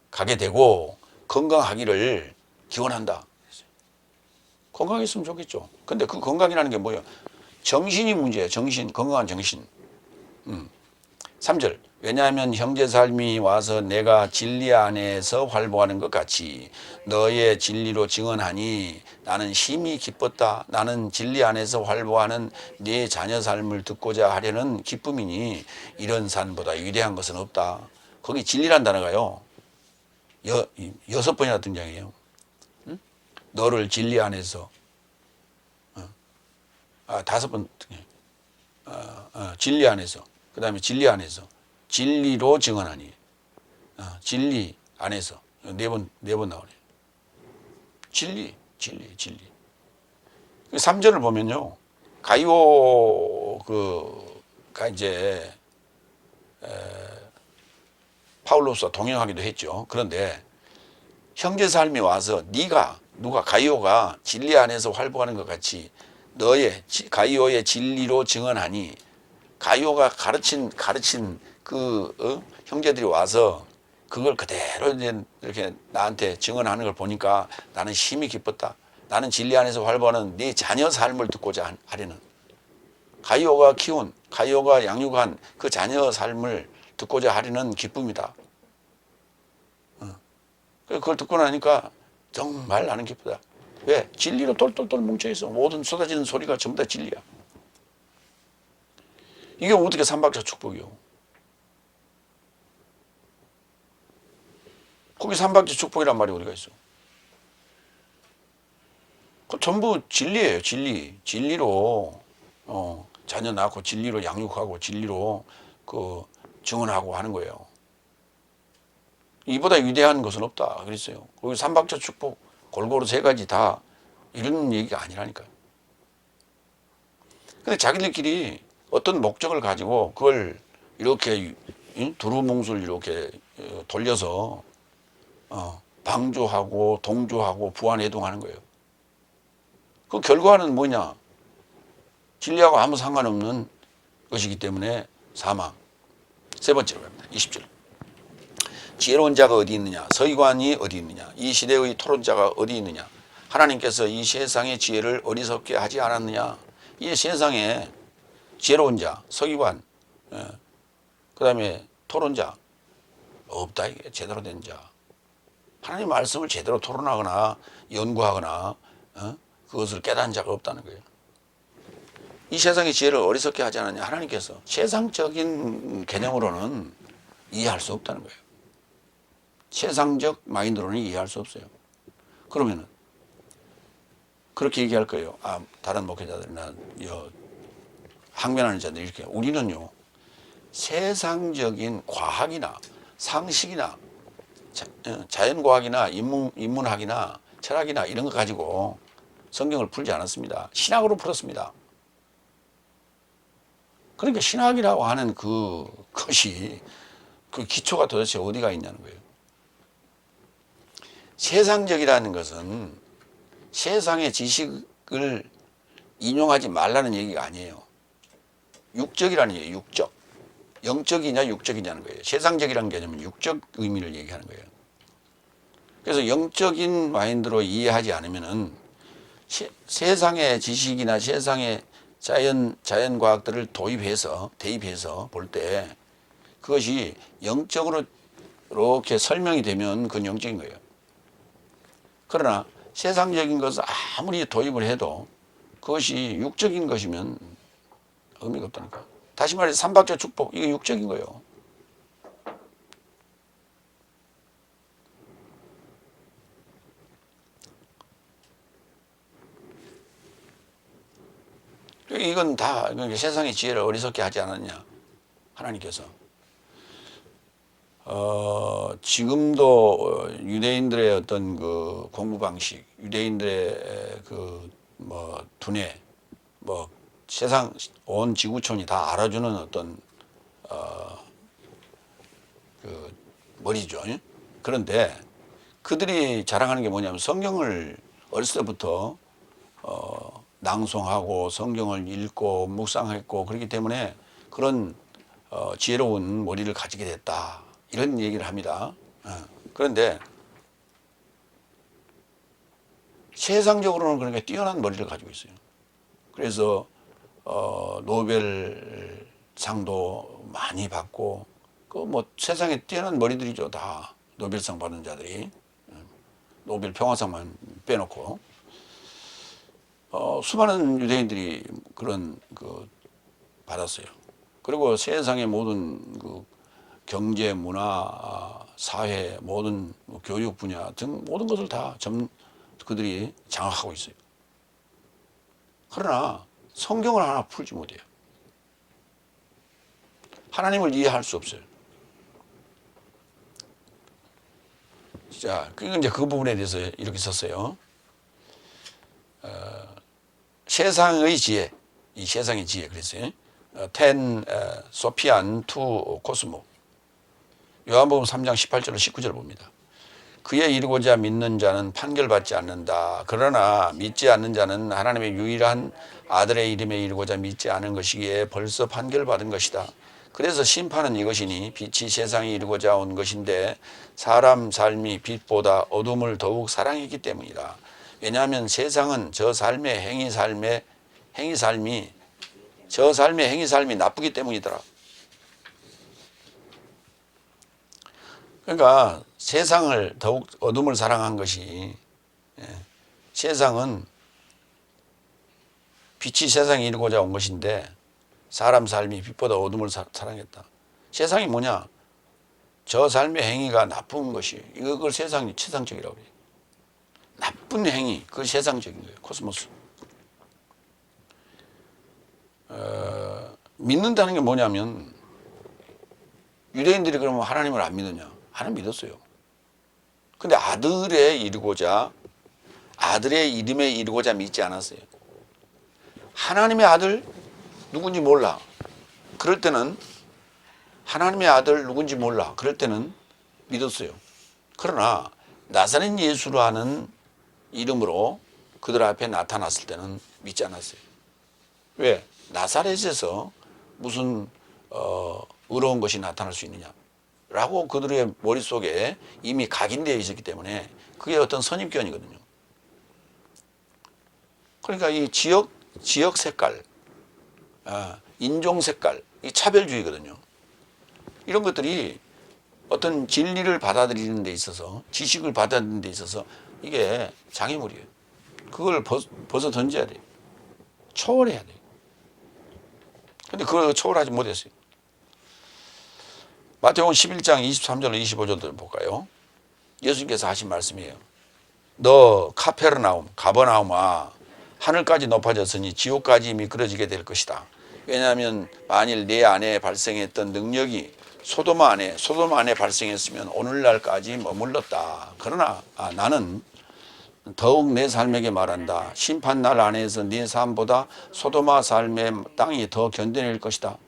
가게 되고 건강하기를 기원한다. 건강했으면 좋겠죠. 근데 그 건강이라는 게 뭐예요? 정신이 문제예요. 건강한 정신. 3절. 왜냐하면 형제 삶이 와서 내가 진리 안에서 활보하는 것 같이 너의 진리로 증언하니 나는 심히 기뻤다. 나는 진리 안에서 활보하는 네 자녀 삶을 듣고자 하려는 기쁨이니 이런 산보다 위대한 것은 없다. 거기 진리란 단어가요. 6번이나 등장해요. 너를 진리 안에서 5번 진리 안에서 그 다음에 진리 안에서 진리로 증언하니 진리 안에서 4번 나오네요. 진리 3절을 보면요. 가이오 그가 이제 파울로스와 동행하기도 했죠. 그런데 형제 삶이 와서 누가 가이오가 진리 안에서 활보하는 것 같이 가이오의 진리로 증언하니 가이오가 가르친 그 형제들이 와서 그걸 그대로 이제 이렇게 나한테 증언하는 걸 보니까 나는 심히 기뻤다. 나는 진리 안에서 활보하는 네 자녀 삶을 듣고자 하려는 가이오가 양육한 그 자녀 삶을 듣고자 하려는 기쁨이다. 그걸 듣고 나니까 정말 나는 기쁘다. 왜? 진리로 똘똘똘 뭉쳐있어. 모든 쏟아지는 소리가 전부 다 진리야. 이게 어떻게 삼박자 축복이요? 거기 삼박자 축복이란 말이 어디가 있어? 그 전부 진리예요. 진리로 자녀 낳고 진리로 양육하고 진리로 증언하고 하는 거예요. 이보다 위대한 것은 없다 그랬어요. 거기 삼박자 축복 골고루 3가지 다 이런 얘기가 아니라니까요. 근데 자기들끼리 어떤 목적을 가지고 그걸 이렇게 두루뭉술 이렇게 돌려서 방조하고 동조하고 부안해동하는 거예요. 그 결과는 뭐냐? 진리하고 아무 상관없는 것이기 때문에 사망. 세 번째로 갑니다. 20절. 지혜로운 자가 어디 있느냐? 서기관이 어디 있느냐? 이 시대의 토론자가 어디 있느냐? 하나님께서 이 세상의 지혜를 어리석게 하지 않았느냐? 이 세상에 지혜로운 자, 서기관, 그 다음에 토론자 없다. 이게 제대로 된 자. 하나님 말씀을 제대로 토론하거나 연구하거나 그것을 깨닫는 자가 없다는 거예요. 이 세상의 지혜를 어리석게 하지 않았냐? 하나님께서 세상적인 개념으로는 이해할 수 없다는 거예요. 세상적 마인드로는 이해할 수 없어요. 그러면은 그렇게 얘기할 거예요. 다른 목회자들이나 항변하는 자들 이렇게 우리는요 세상적인 과학이나 상식이나 자연과학이나 인문학이나 철학이나 이런 거 가지고 성경을 풀지 않았습니다. 신학으로 풀었습니다. 그러니까 신학이라고 하는 그것이 그 기초가 도대체 어디가 있냐는 거예요. 세상적이라는 것은 세상의 지식을 인용하지 말라는 얘기가 아니에요. 육적이라는 얘기예요. 육적. 영적이냐 육적이냐는 거예요. 세상적이라는 개념은 육적 의미를 얘기하는 거예요. 그래서 영적인 마인드로 이해하지 않으면은 세상의 지식이나 세상의 자연과학들을 대입해서 볼 때 그것이 영적으로 이렇게 설명이 되면 그건 영적인 거예요. 그러나 세상적인 것을 아무리 도입을 해도 그것이 육적인 것이면 의미가 없다니까. 다시 말해서 삼박자 축복, 이게 육적인 거예요. 이건 다 세상의 지혜를 어리석게 하지 않았냐 하나님께서. 지금도 유대인들의 어떤 그 공부 방식, 유대인들의 그 두뇌, 세상 온 지구촌이 다 알아주는 어떤 그 머리죠. 그런데 그들이 자랑하는 게 뭐냐면 성경을 어렸을 때부터 낭송하고 성경을 읽고 묵상했고 그렇기 때문에 그런 지혜로운 머리를 가지게 됐다. 이런 얘기를 합니다. 그런데 세상적으로는 그러니까 뛰어난 머리를 가지고 있어요. 그래서 노벨상도 많이 받고 세상에 뛰어난 머리들이죠. 다 노벨상 받은 자들이. 노벨 평화상만 빼놓고 수많은 유대인들이 그런 받았어요. 그리고 세상의 모든 경제, 문화, 사회, 모든 교육 분야 등 모든 것을 다 그들이 장악하고 있어요. 그러나 성경을 하나 풀지 못해요. 하나님을 이해할 수 없어요. 자, 이제 그 부분에 대해서 이렇게 썼어요. 세상의 지혜, 이 세상의 지혜 그랬어요. 텐 소피안 투 코스모. 요한복음 3장 18절로 19절 봅니다. 그에 이르고자 믿는 자는 판결받지 않는다. 그러나 믿지 않는 자는 하나님의 유일한 아들의 이름에 이르고자 믿지 않은 것이기에 벌써 판결받은 것이다. 그래서 심판은 이것이니 빛이 세상에 이르고자 온 것인데 사람 삶이 빛보다 어둠을 더욱 사랑했기 때문이다. 왜냐하면 세상은 저 삶의 행위삶이 나쁘기 때문이더라. 그러니까 세상을 더욱 어둠을 사랑한 것이 세상은 빛이 세상에 이르고자 온 것인데 사람 삶이 빛보다 어둠을 사랑했다. 세상이 뭐냐? 저 삶의 행위가 나쁜 것이 이걸 세상이 세상적이라고 해요. 나쁜 행위, 그것이 세상적인 거예요. 코스모스. 믿는다는 게 뭐냐면 유대인들이 그러면 하나님을 안 믿느냐? 하나님 믿었어요. 근데 아들의 이름에 이르고자 믿지 않았어요. 하나님의 아들 누군지 몰라. 그럴 때는 하나님의 아들 누군지 몰라. 그럴 때는 믿었어요. 그러나 나사렛 예수라는 이름으로 그들 앞에 나타났을 때는 믿지 않았어요. 왜? 나사렛에서 무슨 의로운 것이 나타날 수 있느냐 라고 그들의 머릿속에 이미 각인되어 있었기 때문에 그게 어떤 선입견이거든요. 그러니까 이 지역 색깔, 인종 색깔, 이 차별주의거든요. 이런 것들이 어떤 진리를 받아들이는 데 있어서, 지식을 받아들이는 데 있어서 이게 장애물이에요. 그걸 벗어 던져야 돼요. 초월해야 돼요. 근데 그걸 초월하지 못했어요. 마태복음 11장 23절로 25절을 볼까요? 예수님께서 하신 말씀이에요. 너 카페르나움, 가버나움아, 하늘까지 높아졌으니 지옥까지 미끄러지게 될 것이다. 왜냐하면 만일 내 안에 발생했던 능력이 소돔 안에 발생했으면 오늘날까지 머물렀다. 그러나 나는 더욱 내 삶에게 말한다. 심판날 안에서 네 삶보다 소돔아 삶의 땅이 더 견뎌낼 것이다.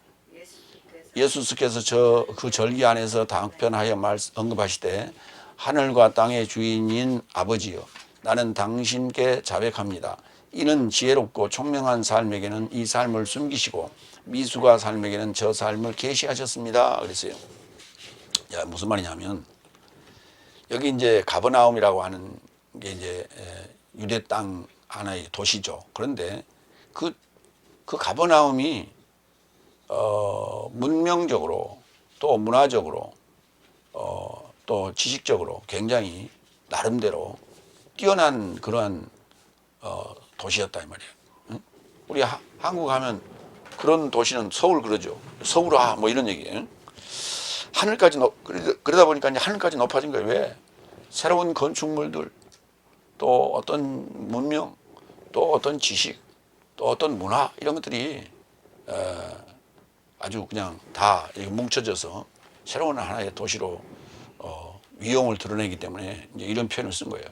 예수께서 그 절기 안에서 답변하여 언급하시되 하늘과 땅의 주인인 아버지여, 나는 당신께 자백합니다. 이는 지혜롭고 총명한 삶에게는 이 삶을 숨기시고 미숙한 삶에게는 저 삶을 계시하셨습니다. 그랬어요. 야, 무슨 말이냐면 여기 이제 가버나움이라고 하는 게 이제 유대 땅 하나의 도시죠. 그런데 그 가버나움이 문명적으로 또 문화적으로 또 지식적으로 굉장히 나름대로 뛰어난 그러한 도시였다 이 말이에요. 응? 우리 한국 하면 그런 도시는 서울 그러죠. 서울아 뭐 이런 얘기예요. 하늘까지 그러다 보니까 이제 하늘까지 높아진 거예요. 왜? 새로운 건축물들, 또 어떤 문명, 또 어떤 지식, 또 어떤 문화 이런 것들이 아주 그냥 다 이렇게 뭉쳐져서 새로운 하나의 도시로 위용을 드러내기 때문에 이제 이런 표현을 쓴 거예요.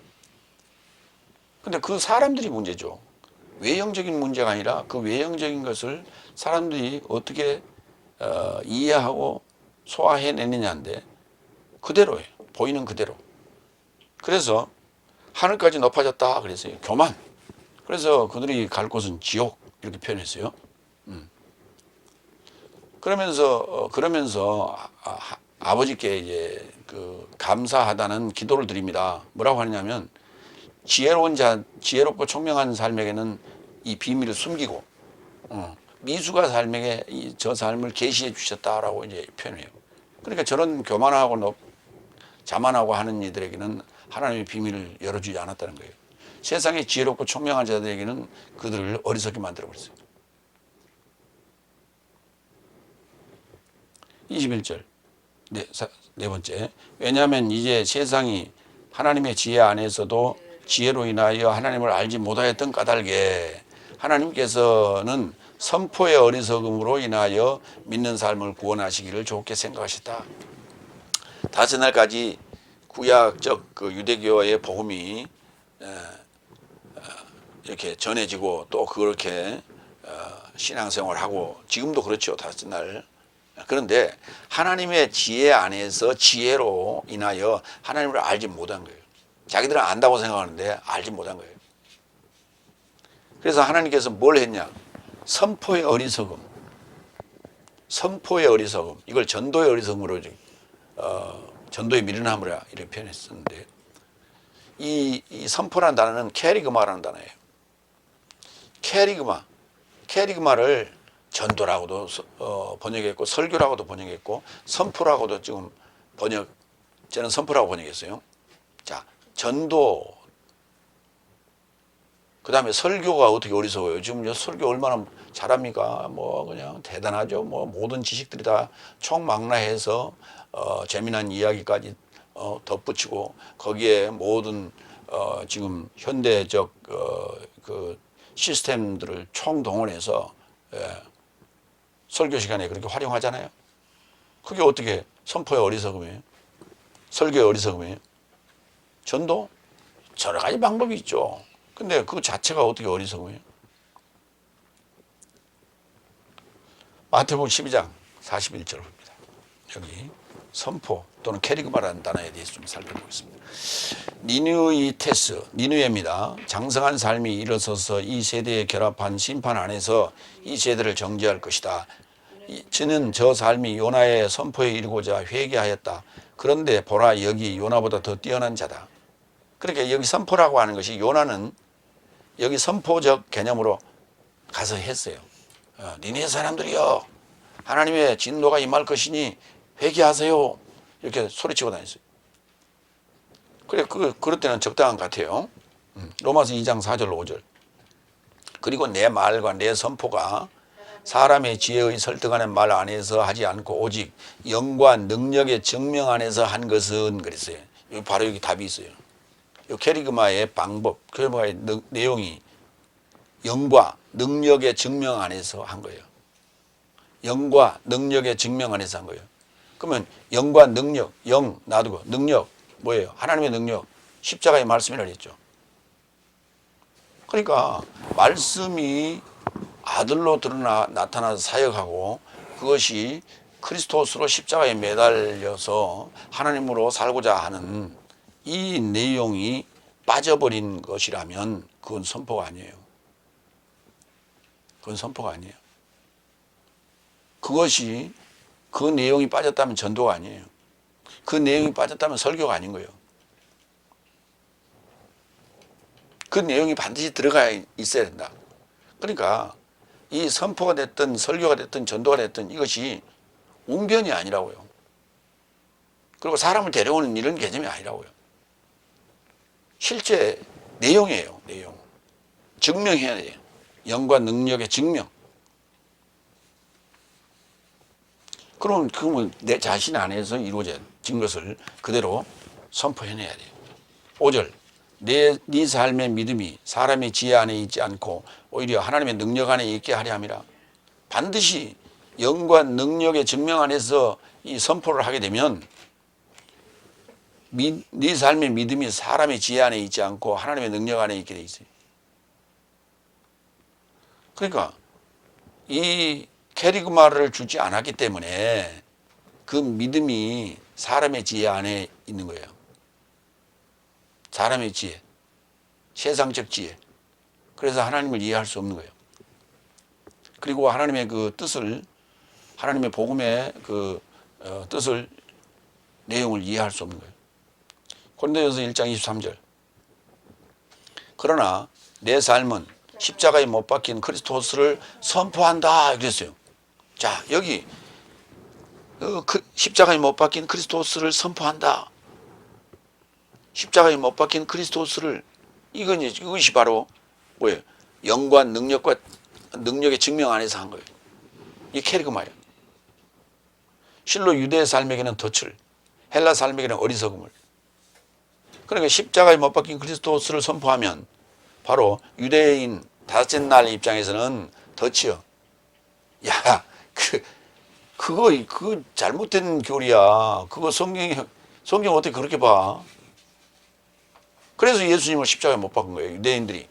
근데 그 사람들이 문제죠. 외형적인 문제가 아니라 그 외형적인 것을 사람들이 어떻게 이해하고 소화해내느냐인데 그대로예요. 보이는 그대로. 그래서 하늘까지 높아졌다 그랬어요. 교만. 그래서 그들이 갈 곳은 지옥 이렇게 표현했어요. 그러면서 아버지께 이제 그 감사하다는 기도를 드립니다. 뭐라고 하느냐면 지혜롭고 총명한 삶에게는 이 비밀을 숨기고 미숙한 삶에게 저 삶을 계시해 주셨다라고 이제 표현해요. 그러니까 저런 교만하고 자만하고 하는 이들에게는 하나님의 비밀을 열어주지 않았다는 거예요. 세상에 지혜롭고 총명한 자들에게는 그들을 어리석게 만들어버렸어요. 21절 네 번째, 왜냐하면 이제 세상이 하나님의 지혜 안에서도 지혜로 인하여 하나님을 알지 못하였던 까닭에 하나님께서는 선포의 어리석음으로 인하여 믿는 삶을 구원하시기를 좋게 생각하셨다. 다섯 날까지 구약적 그 유대교의 복음이 이렇게 전해지고 또 그렇게 신앙생활하고 지금도 그렇죠. 다섯 날. 그런데 하나님의 지혜 안에서 지혜로 인하여 하나님을 알지 못한 거예요. 자기들은 안다고 생각하는데 알지 못한 거예요. 그래서 하나님께서 뭘 했냐? 선포의 어리석음. 선포의 어리석음. 이걸 전도의 어리석음으로 전도의 미련함으로 이렇게 표현했었는데 이 선포라는 단어는 캐리그마라는 단어예요. 캐리그마를 전도라고도 번역했고 설교라고도 번역했고 선포라고도 지금 저는 선포라고 번역했어요. 자, 전도, 그 다음에 설교가 어떻게 어리석어요? 지금 설교 얼마나 잘합니까? 뭐 그냥 대단하죠. 뭐 모든 지식들이 다 총망라해서 재미난 이야기까지 덧붙이고 거기에 모든 지금 현대적 그 시스템들을 총동원해서 설교 시간에 그렇게 활용하잖아요. 그게 어떻게 선포의 어리석음이에요? 설교의 어리석음이에요? 전도? 여러 가지 방법이 있죠. 근데 그 자체가 어떻게 어리석음이에요? 마태복음 12장 41절 봅니다. 여기 선포 또는 캐리그마라는 단어에 대해서 좀 살펴보겠습니다. 니느이테스, 니느웨입니다. 장성한 삶이 일어서서 이 세대에 결합한 심판 안에서 이 세대를 정죄할 것이다. 저는 저 삶이 요나의 선포에 이르고자 회개하였다. 그런데 보라, 여기 요나보다 더 뛰어난 자다. 그러니까 여기 선포라고 하는 것이, 요나는 여기 선포적 개념으로 가서 했어요. 니네 사람들이여, 하나님의 진노가 임할 것이니 회개하세요. 이렇게 소리치고 다녔어요. 그래, 그럴 때는 적당한 것 같아요. 로마서 2장 4절 5절. 그리고 내 말과 내 선포가 사람의 지혜의 설득하는 말 안에서 하지 않고 오직 영과 능력의 증명 안에서 한 것은, 그랬어요. 바로 여기 답이 있어요. 이 캐리그마의 방법, 캐리그마의 내용이 영과 능력의 증명 안에서 한 거예요. 영과 능력의 증명 안에서 한 거예요. 그러면 영과 능력, 영 놔두고 능력 뭐예요? 하나님의 능력, 십자가의 말씀이라고 했죠. 그러니까 말씀이 아들로 나타나서 사역하고, 그것이 크리스토스로 십자가에 매달려서 하나님으로 살고자 하는 이 내용이 빠져버린 것이라면 그건 선포가 아니에요. 그건 선포가 아니에요. 그것이, 그 내용이 빠졌다면 전도가 아니에요. 그 내용이 빠졌다면 설교가 아닌 거예요. 그 내용이 반드시 들어가 있어야 된다. 그러니까 이 선포가 됐든 설교가 됐든 전도가 됐든 이것이 웅변이 아니라고요. 그리고 사람을 데려오는 이런 개념이 아니라고요. 실제 내용이에요. 내용. 증명해야 돼요. 영과 능력의 증명. 그러면 내 자신 안에서 이루어진 것을 그대로 선포해내야 돼요. 5절. 네 삶의 믿음이 사람의 지혜 안에 있지 않고 오히려 하나님의 능력 안에 있게 하려 함이라. 반드시 영과 능력의 증명 안에서 이 선포를 하게 되면 네 삶의 믿음이 사람의 지혜 안에 있지 않고 하나님의 능력 안에 있게 돼 있어요. 그러니까 이 캐리그마를 주지 않았기 때문에 그 믿음이 사람의 지혜 안에 있는 거예요. 사람의 지혜, 세상적 지혜. 그래서 하나님을 이해할 수 없는 거예요. 그리고 하나님의 그 뜻을, 하나님의 복음의 그 뜻을, 내용을 이해할 수 없는 거예요. 고린도전서 1장 23절. 그러나 내 삶은 십자가에 못 박힌 그리스도스를 선포한다 그랬어요. 자, 여기 십자가에 못 박힌 그리스도스를 선포한다. 십자가에 못 박힌 그리스도스를, 이것이 바로 뭐예요? 영과 능력의 증명 안에서 한 거예요. 이게 캐리그마예요. 실로 유대 삶에게는 덫을, 헬라 삶에게는 어리석음을. 그러니까 십자가에 못 박힌 그리스도스를 선포하면 바로 유대인 다섯째 날 입장에서는 덫이요. 야, 그거 잘못된 교리야. 그거 성경 어떻게 그렇게 봐? 그래서 예수님을 십자가에 못 박은 거예요, 유대인들이.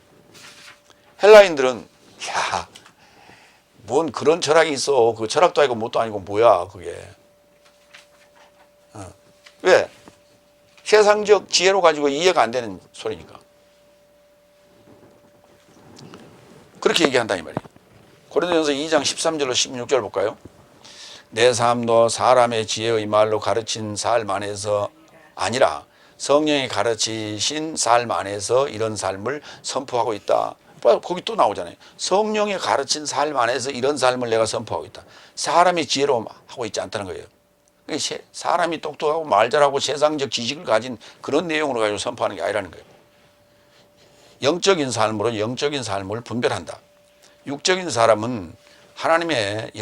헬라인들은, 야, 뭔 그런 철학이 있어. 그 철학도 아니고 뭣도 아니고 뭐야, 그게. 왜? 세상적 지혜로 가지고 이해가 안 되는 소리니까. 그렇게 얘기한다 이 말이에요. 고린도전서 2장 13절로 16절 볼까요? 내 삶도 사람의 지혜의 말로 가르친 삶 안에서 아니라 성령이 가르치신 삶 안에서 이런 삶을 선포하고 있다. 거기 또 나오잖아요. 성령이 가르친 삶 안에서 이런 삶을 내가 선포하고 있다. 사람의 지혜로 하고 있지 않다는 거예요. 사람이 똑똑하고 말 잘하고 세상적 지식을 가진 그런 내용으로 가지고 선포하는 게 아니라는 거예요. 영적인 삶으로 영적인 삶을 분별한다. 육적인 사람은 하나님의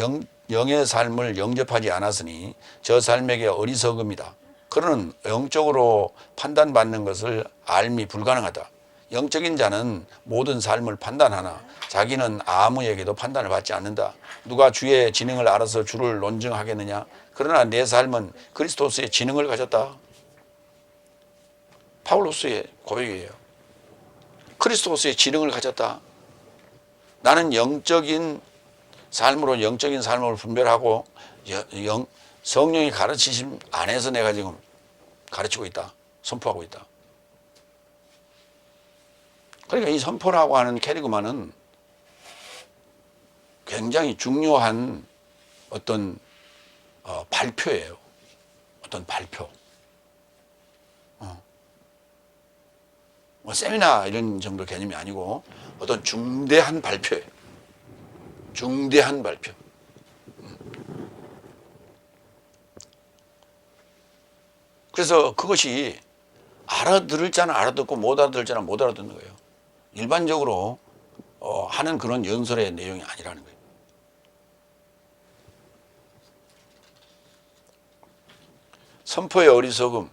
영의 삶을 영접하지 않았으니 저 삶에게 어리석음이다. 그는 영적으로 판단받는 것을 알미 불가능하다. 영적인 자는 모든 삶을 판단하나 자기는 아무에게도 판단을 받지 않는다. 누가 주의 지능을 알아서 주를 논증하겠느냐? 그러나 내 삶은 그리스도스의 지능을 가졌다. 파울로스의 고백이에요. 그리스도스의 지능을 가졌다. 나는 영적인 삶으로 영적인 삶을 분별하고 성령이 가르치심 안에서 내가 지금 가르치고 있다. 선포하고 있다. 그러니까 이 선포라고 하는 캐리그마는 굉장히 중요한 어떤 발표예요. 어떤 발표. 뭐 세미나 이런 정도 개념이 아니고 어떤 중대한 발표예요. 중대한 발표. 그래서 그것이 알아들을 자는 알아듣고 못 알아들을 자는 못 알아듣는 거예요. 일반적으로 하는 그런 연설의 내용이 아니라는 거예요. 선포의 어리석음.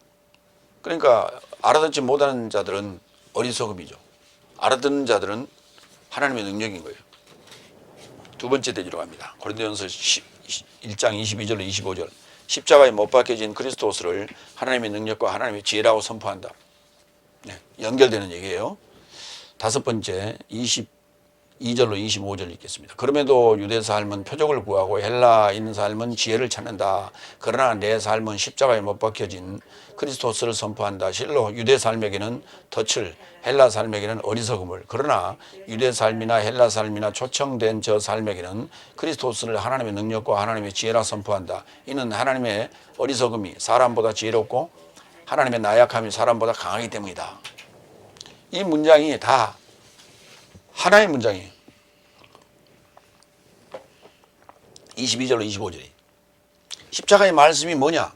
그러니까 알아듣지 못하는 자들은 어리석음이죠. 알아듣는 자들은 하나님의 능력인 거예요. 두 번째 대지로 갑니다. 고린도전서 1장 22절로 25절. 십자가에 못 박혀진 그리스도스를 하나님의 능력과 하나님의 지혜라고 선포한다. 네, 연결되는 얘기예요. 다섯 번째 22절로 25절 읽겠습니다. 그럼에도 유대 삶은 표적을 구하고 헬라인 삶은 지혜를 찾는다. 그러나 내 삶은 십자가에 못 박혀진 그리스도스를 선포한다. 실로 유대 삶에게는 덫을, 헬라 삶에게는 어리석음을, 그러나 유대 삶이나 헬라 삶이나 초청된 저 삶에게는 그리스도스를 하나님의 능력과 하나님의 지혜라 선포한다. 이는 하나님의 어리석음이 사람보다 지혜롭고 하나님의 나약함이 사람보다 강하기 때문이다. 이 문장이 다 하나의 문장이에요. 22절로 25절이. 십자가의 말씀이 뭐냐?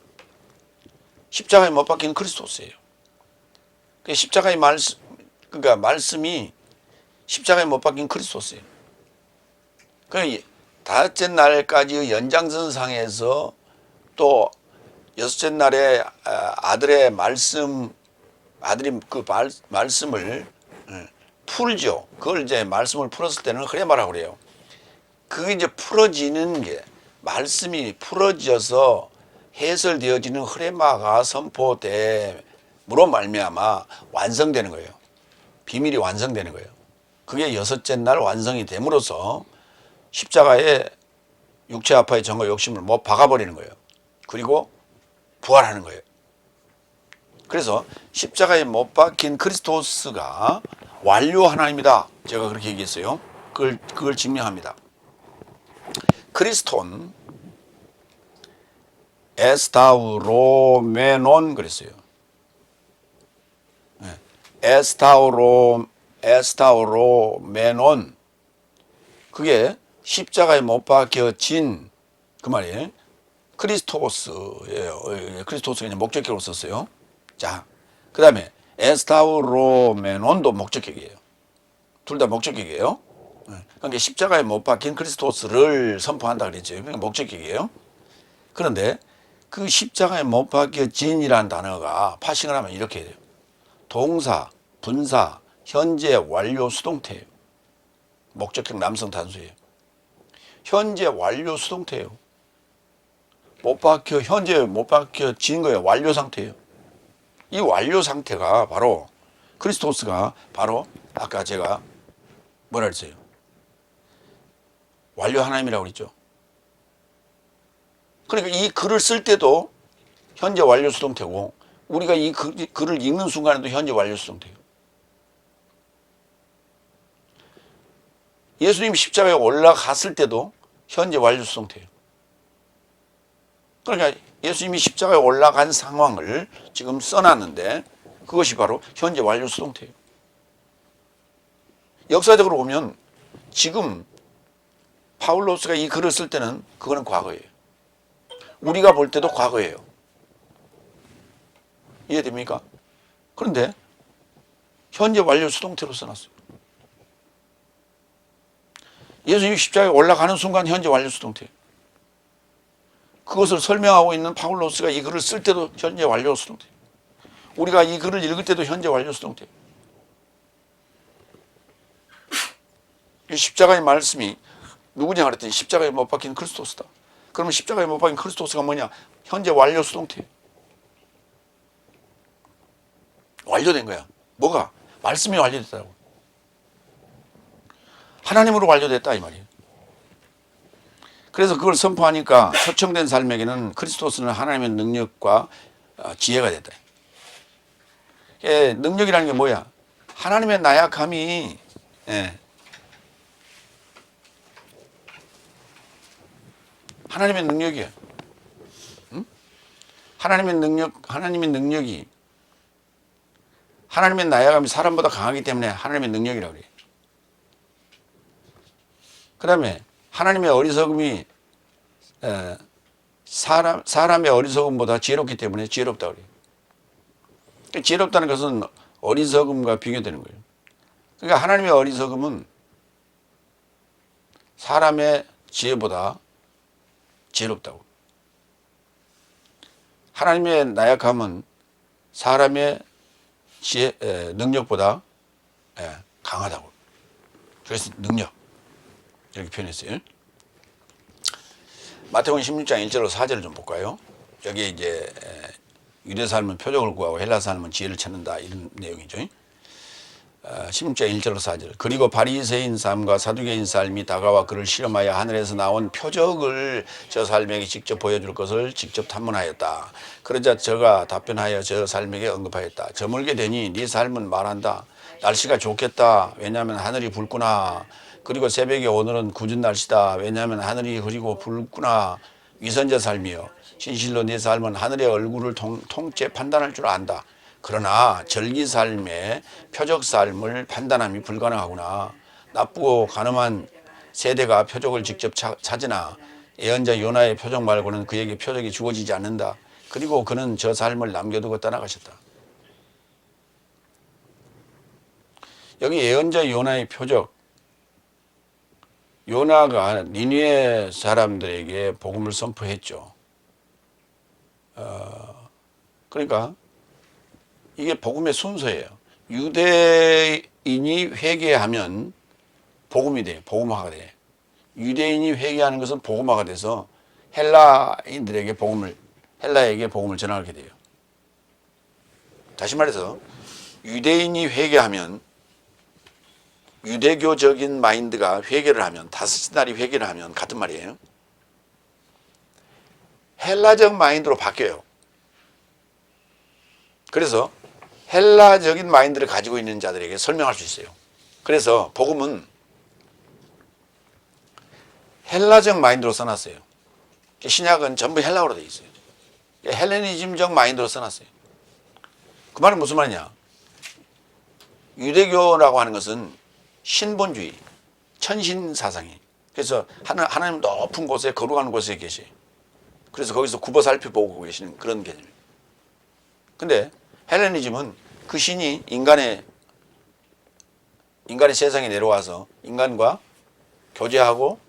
십자가에 못 박힌 그리스도스예요. 십자가의 말씀, 그러니까 말씀이 십자가에 못 박힌 그리스도스예요. 그러니까 다섯째 날까지의 연장선상에서 또 여섯째 날에 아들의 말씀, 아들이 그 말씀을 풀죠. 그걸 이제 말씀을 풀었을 때는 흐레마라고 그래요. 그게 이제 풀어지는 게, 말씀이 풀어져서 해설되어지는 흐레마가 선포됨으로 말미암아 완성되는 거예요. 비밀이 완성되는 거예요. 그게 여섯째 날 완성이 됨으로써 십자가에 육체 아파의 정과 욕심을 못 박아버리는 거예요. 그리고 부활하는 거예요. 그래서 십자가에 못 박힌 그리스도스가 완료 하나님이다. 제가 그렇게 얘기했어요. 그걸 증명합니다. 크리스톤 에스타우로메논 그랬어요. 에스타우로메논, 그게 십자가에 못 박혀진 그 말이에요. 크리스토스예요. 크리스토스가 그냥 목적격으로 썼어요. 자, 그 다음에 에스타우로메논도 목적격이에요. 둘 다 목적격이에요. 그러니까 십자가에 못 박힌 그리스도스를 선포한다 그랬죠. 그러니까 목적격이에요. 그런데 그 십자가에 못 박혀진이라는 단어가 파싱을 하면 이렇게 돼요. 동사, 분사, 현재, 완료, 수동태예요. 목적격 남성 단수예요. 현재 완료 수동태예요. 현재 못 박혀진 거예요. 완료 상태예요. 이 완료 상태가 바로 그리스도스가 바로 아까 제가 뭐라 그랬어요? 완료 하나님이라고 그랬죠. 그러니까 이 글을 쓸 때도 현재 완료 수동태고, 우리가 이 글을 읽는 순간에도 현재 완료 수동태예요. 예수님이 십자가에 올라갔을 때도 현재 완료 수동태예요. 그러니까 예수님이 십자가에 올라간 상황을 지금 써놨는데 그것이 바로 현재 완료 수동태예요. 역사적으로 보면 지금 파울로스가 이 글을 쓸 때는 그거는 과거예요. 우리가 볼 때도 과거예요. 이해됩니까? 그런데 현재 완료 수동태로 써놨어요. 예수님이 십자가에 올라가는 순간 현재 완료 수동태예요. 그것을 설명하고 있는 파울로스가 이 글을 쓸 때도 현재 완료 수동태. 우리가 이 글을 읽을 때도 현재 완료 수동태. 십자가의 말씀이 누구냐 그랬더니 십자가에 못 박힌 그리스도스다. 그러면 십자가에 못 박힌 그리스도스가 뭐냐? 현재 완료 수동태. 완료된 거야. 뭐가? 말씀이 완료됐다고. 하나님으로 완료됐다 이 말이에요. 그래서 그걸 선포하니까 초청된 삶에게는 크리스토스는 하나님의 능력과 지혜가 됐다. 능력이라는 게 뭐야? 하나님의 나약함이 하나님의 능력이야. 응? 하나님의 능력이 하나님의 나약함이 사람보다 강하기 때문에 하나님의 능력이라고 그래. 그 다음에 하나님의 어리석음이 사람의 어리석음보다 지혜롭기 때문에 지혜롭다고 그래요. 지혜롭다는 것은 어리석음과 비교되는 거예요. 그러니까 하나님의 어리석음은 사람의 지혜보다 지혜롭다고. 하나님의 나약함은 사람의 능력보다 강하다고. 그래서 능력 이렇게 표현했어요. 마태복음 16장 1절로 4절을 좀 볼까요? 여기에 이제 유대 삶은 표적을 구하고 헬라 삶은 지혜를 찾는다 이런 내용이죠. 16장 1절로 4절. 그리고 바리새인 삶과 사두개인 삶이 다가와 그를 실험하여 하늘에서 나온 표적을 저 삶에게 직접 보여줄 것을 직접 탐문하였다. 그러자 저가 답변하여 저 삶에게 언급하였다. 저물게 되니 네 삶은 말한다. 날씨가 좋겠다. 왜냐하면 하늘이 붉구나. 그리고 새벽에 오늘은 궂은 날씨다. 왜냐하면 하늘이 흐리고 붉구나. 위선자 삶이여. 진실로 네 삶은 하늘의 얼굴을 통째 판단할 줄 안다. 그러나 절기 삶의 표적 삶을 판단함이 불가능하구나. 나쁘고 가늠한 세대가 표적을 직접 찾으나 예언자 요나의 표적 말고는 그에게 표적이 주어지지 않는다. 그리고 그는 저 삶을 남겨두고 떠나가셨다. 여기 예언자 요나의 표적, 요나가 니느웨 사람들에게 복음을 선포했죠. 그러니까 이게 복음의 순서예요. 유대인이 회개하면 복음이 돼. 복음화가 돼. 유대인이 회개하는 것은 복음화가 돼서 헬라에게 복음을 전하게 돼요. 다시 말해서 유대인이 회개하면 유대교적인 마인드가 회개를 하면 다섯째 날이 회개를 하면 같은 말이에요. 헬라적 마인드로 바뀌어요. 그래서 헬라적인 마인드를 가지고 있는 자들에게 설명할 수 있어요. 그래서 복음은 헬라적 마인드로 써놨어요. 신약은 전부 헬라어로 되어 있어요. 헬레니즘적 마인드로 써놨어요. 그 말은 무슨 말이냐? 유대교라고 하는 것은 신본주의, 천신 사상이에요. 그래서 하나님 높은 곳에 거룩한 곳에 계셔요. 그래서 거기서 굽어 살펴보고 계시는 그런 개념이에요. 근데 헬레니즘은 그 신이 인간의 세상에 내려와서 인간과 교제하고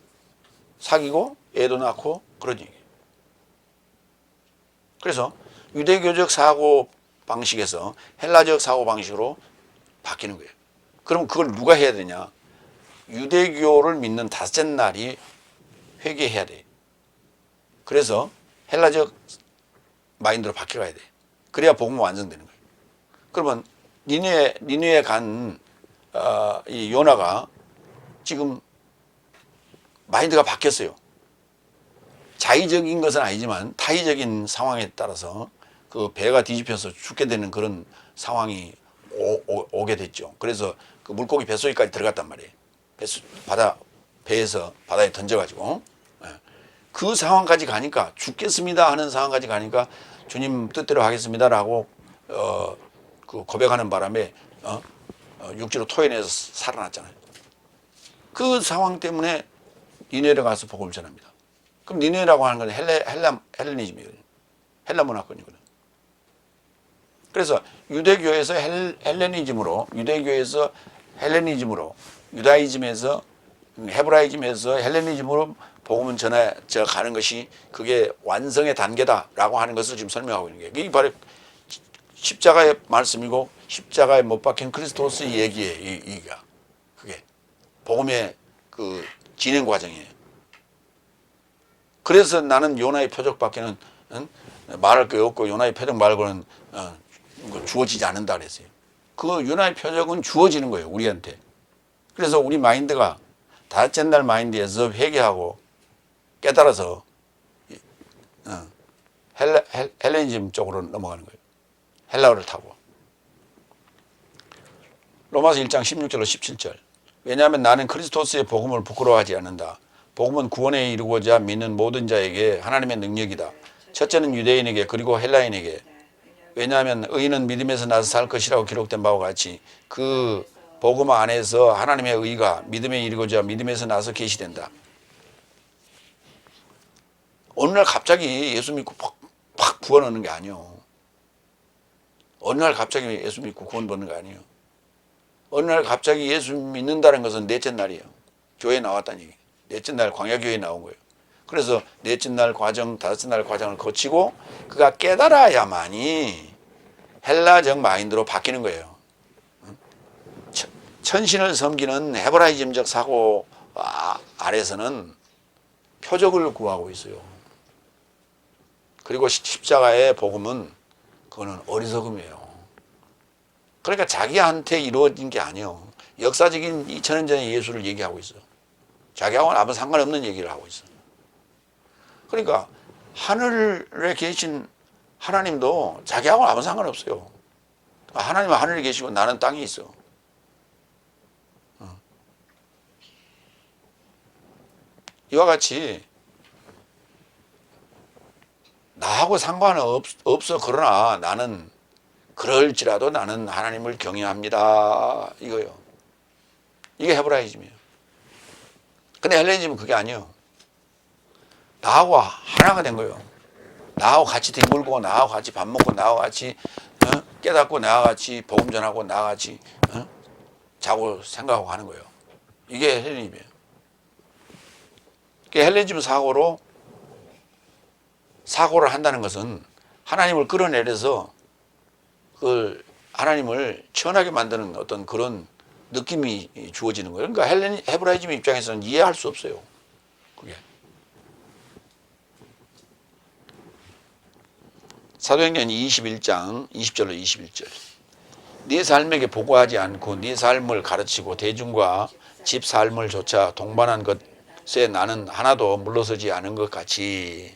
사귀고 애도 낳고 그런 얘기예요. 그래서 유대교적 사고 방식에서 헬라적 사고 방식으로 바뀌는 거예요. 그럼 그걸 누가 해야 되냐? 유대교를 믿는 다섯째 날이 회개해야 돼. 그래서 헬라적 마인드로 바뀌어가야 돼. 그래야 복음이 완성되는 거예요. 그러면 니느웨에 간 이 요나가 지금 마인드가 바뀌었어요. 자의적인 것은 아니지만 타의적인 상황에 따라서 그 배가 뒤집혀서 죽게 되는 그런 상황이 오게 됐죠. 그래서 그 물고기 뱃속에까지 들어갔단 말이에요. 배에서 바다에 던져가지고 그 상황까지 가니까 죽겠습니다 하는 상황까지 가니까 주님 뜻대로 하겠습니다라고 그 고백하는 바람에 육지로 토해내서 살아났잖아요. 그 상황 때문에 니느웨에 가서 복음을 전합니다. 그럼 니느웨라고 하는 건 헬레니즘이거든요. 헬라 문화권이거든요. 그래서 유대교에서 헬레니즘으로, 유다이즘에서 헤브라이즘에서 헬레니즘으로 복음은 전해져 가는 것이 그게 완성의 단계다라고 하는 것을 지금 설명하고 있는 게 이게 바로 십자가의 말씀이고 십자가에 못 박힌 그리스도스의 얘기예요. 이가 그게 복음의 그 진행 과정이에요. 그래서 나는 요나의 표적밖에는 말할 게 없고 요나의 표적 말고는 주어지지 않는다 그랬어요. 그 요나의 표적은 주어지는 거예요, 우리한테. 그래서 우리 마인드가 다섯째 날 마인드에서 회개하고 깨달아서 헬레니즘 쪽으로 넘어가는 거예요. 헬라어를 타고. 로마서 1장 16절로 17절. 왜냐하면 나는 그리스도스의 복음을 부끄러워하지 않는다. 복음은 구원에 이르고자 믿는 모든 자에게 하나님의 능력이다. 첫째는 유대인에게 그리고 헬라인에게. 왜냐하면 의인은 믿음에서 나서 살 것이라고 기록된 바와 같이 그 복음 안에서 하나님의 의가 믿음에 이르고자 믿음에서 나서 계시된다. 어느 날 갑자기 예수 믿고 팍 구원 얻는 게 아니요. 어느 날 갑자기 예수 믿고 구원 받는 게 아니에요. 어느 날 갑자기 예수 믿는다는 것은 넷째 날이에요. 교회에 나왔다는 얘기. 넷째 날 광야교회에 나온 거예요. 그래서 넷째 날 과정, 다섯째 날 과정을 거치고 그가 깨달아야만이 헬라적 마인드로 바뀌는 거예요. 천신을 섬기는 헤브라이즘적 사고 아래서는 표적을 구하고 있어요. 그리고 십자가의 복음은 그거는 어리석음이에요. 그러니까 자기한테 이루어진 게 아니에요. 역사적인 2000년 전의 예수를 얘기하고 있어요. 자기하고는 아무 상관없는 얘기를 하고 있어요. 그러니까 하늘에 계신 하나님도 자기하고는 아무 상관없어요. 하나님은 하늘에 계시고 나는 땅에 있어. 이와 같이 나하고 상관은 없어. 그러나 나는 그럴지라도 나는 하나님을 경외합니다. 이거요. 이게 헤브라이즘이에요. 근데 헬레니즘은 그게 아니에요. 나하고 하나가 된 거예요. 나하고 같이 뒹굴고 나하고 같이 밥 먹고 나하고 같이 깨닫고 나하고 같이 복음 전하고 나하고 같이 자고 생각하고 하는 거예요. 이게 헬레니즘이에요. 헬레니즘 사고를 한다는 것은 하나님을 끌어내려서 그걸 하나님을 천하게 만드는 어떤 그런 느낌이 주어지는 거예요. 그러니까 헤브라이즘 입장에서는 이해할 수 없어요. 그게. 사도행전 21장 20절로 21절. 네 삶에게 보고하지 않고 네 삶을 가르치고 대중과 집 삶을 조차 동반한 것에 나는 하나도 물러서지 않은 것 같이.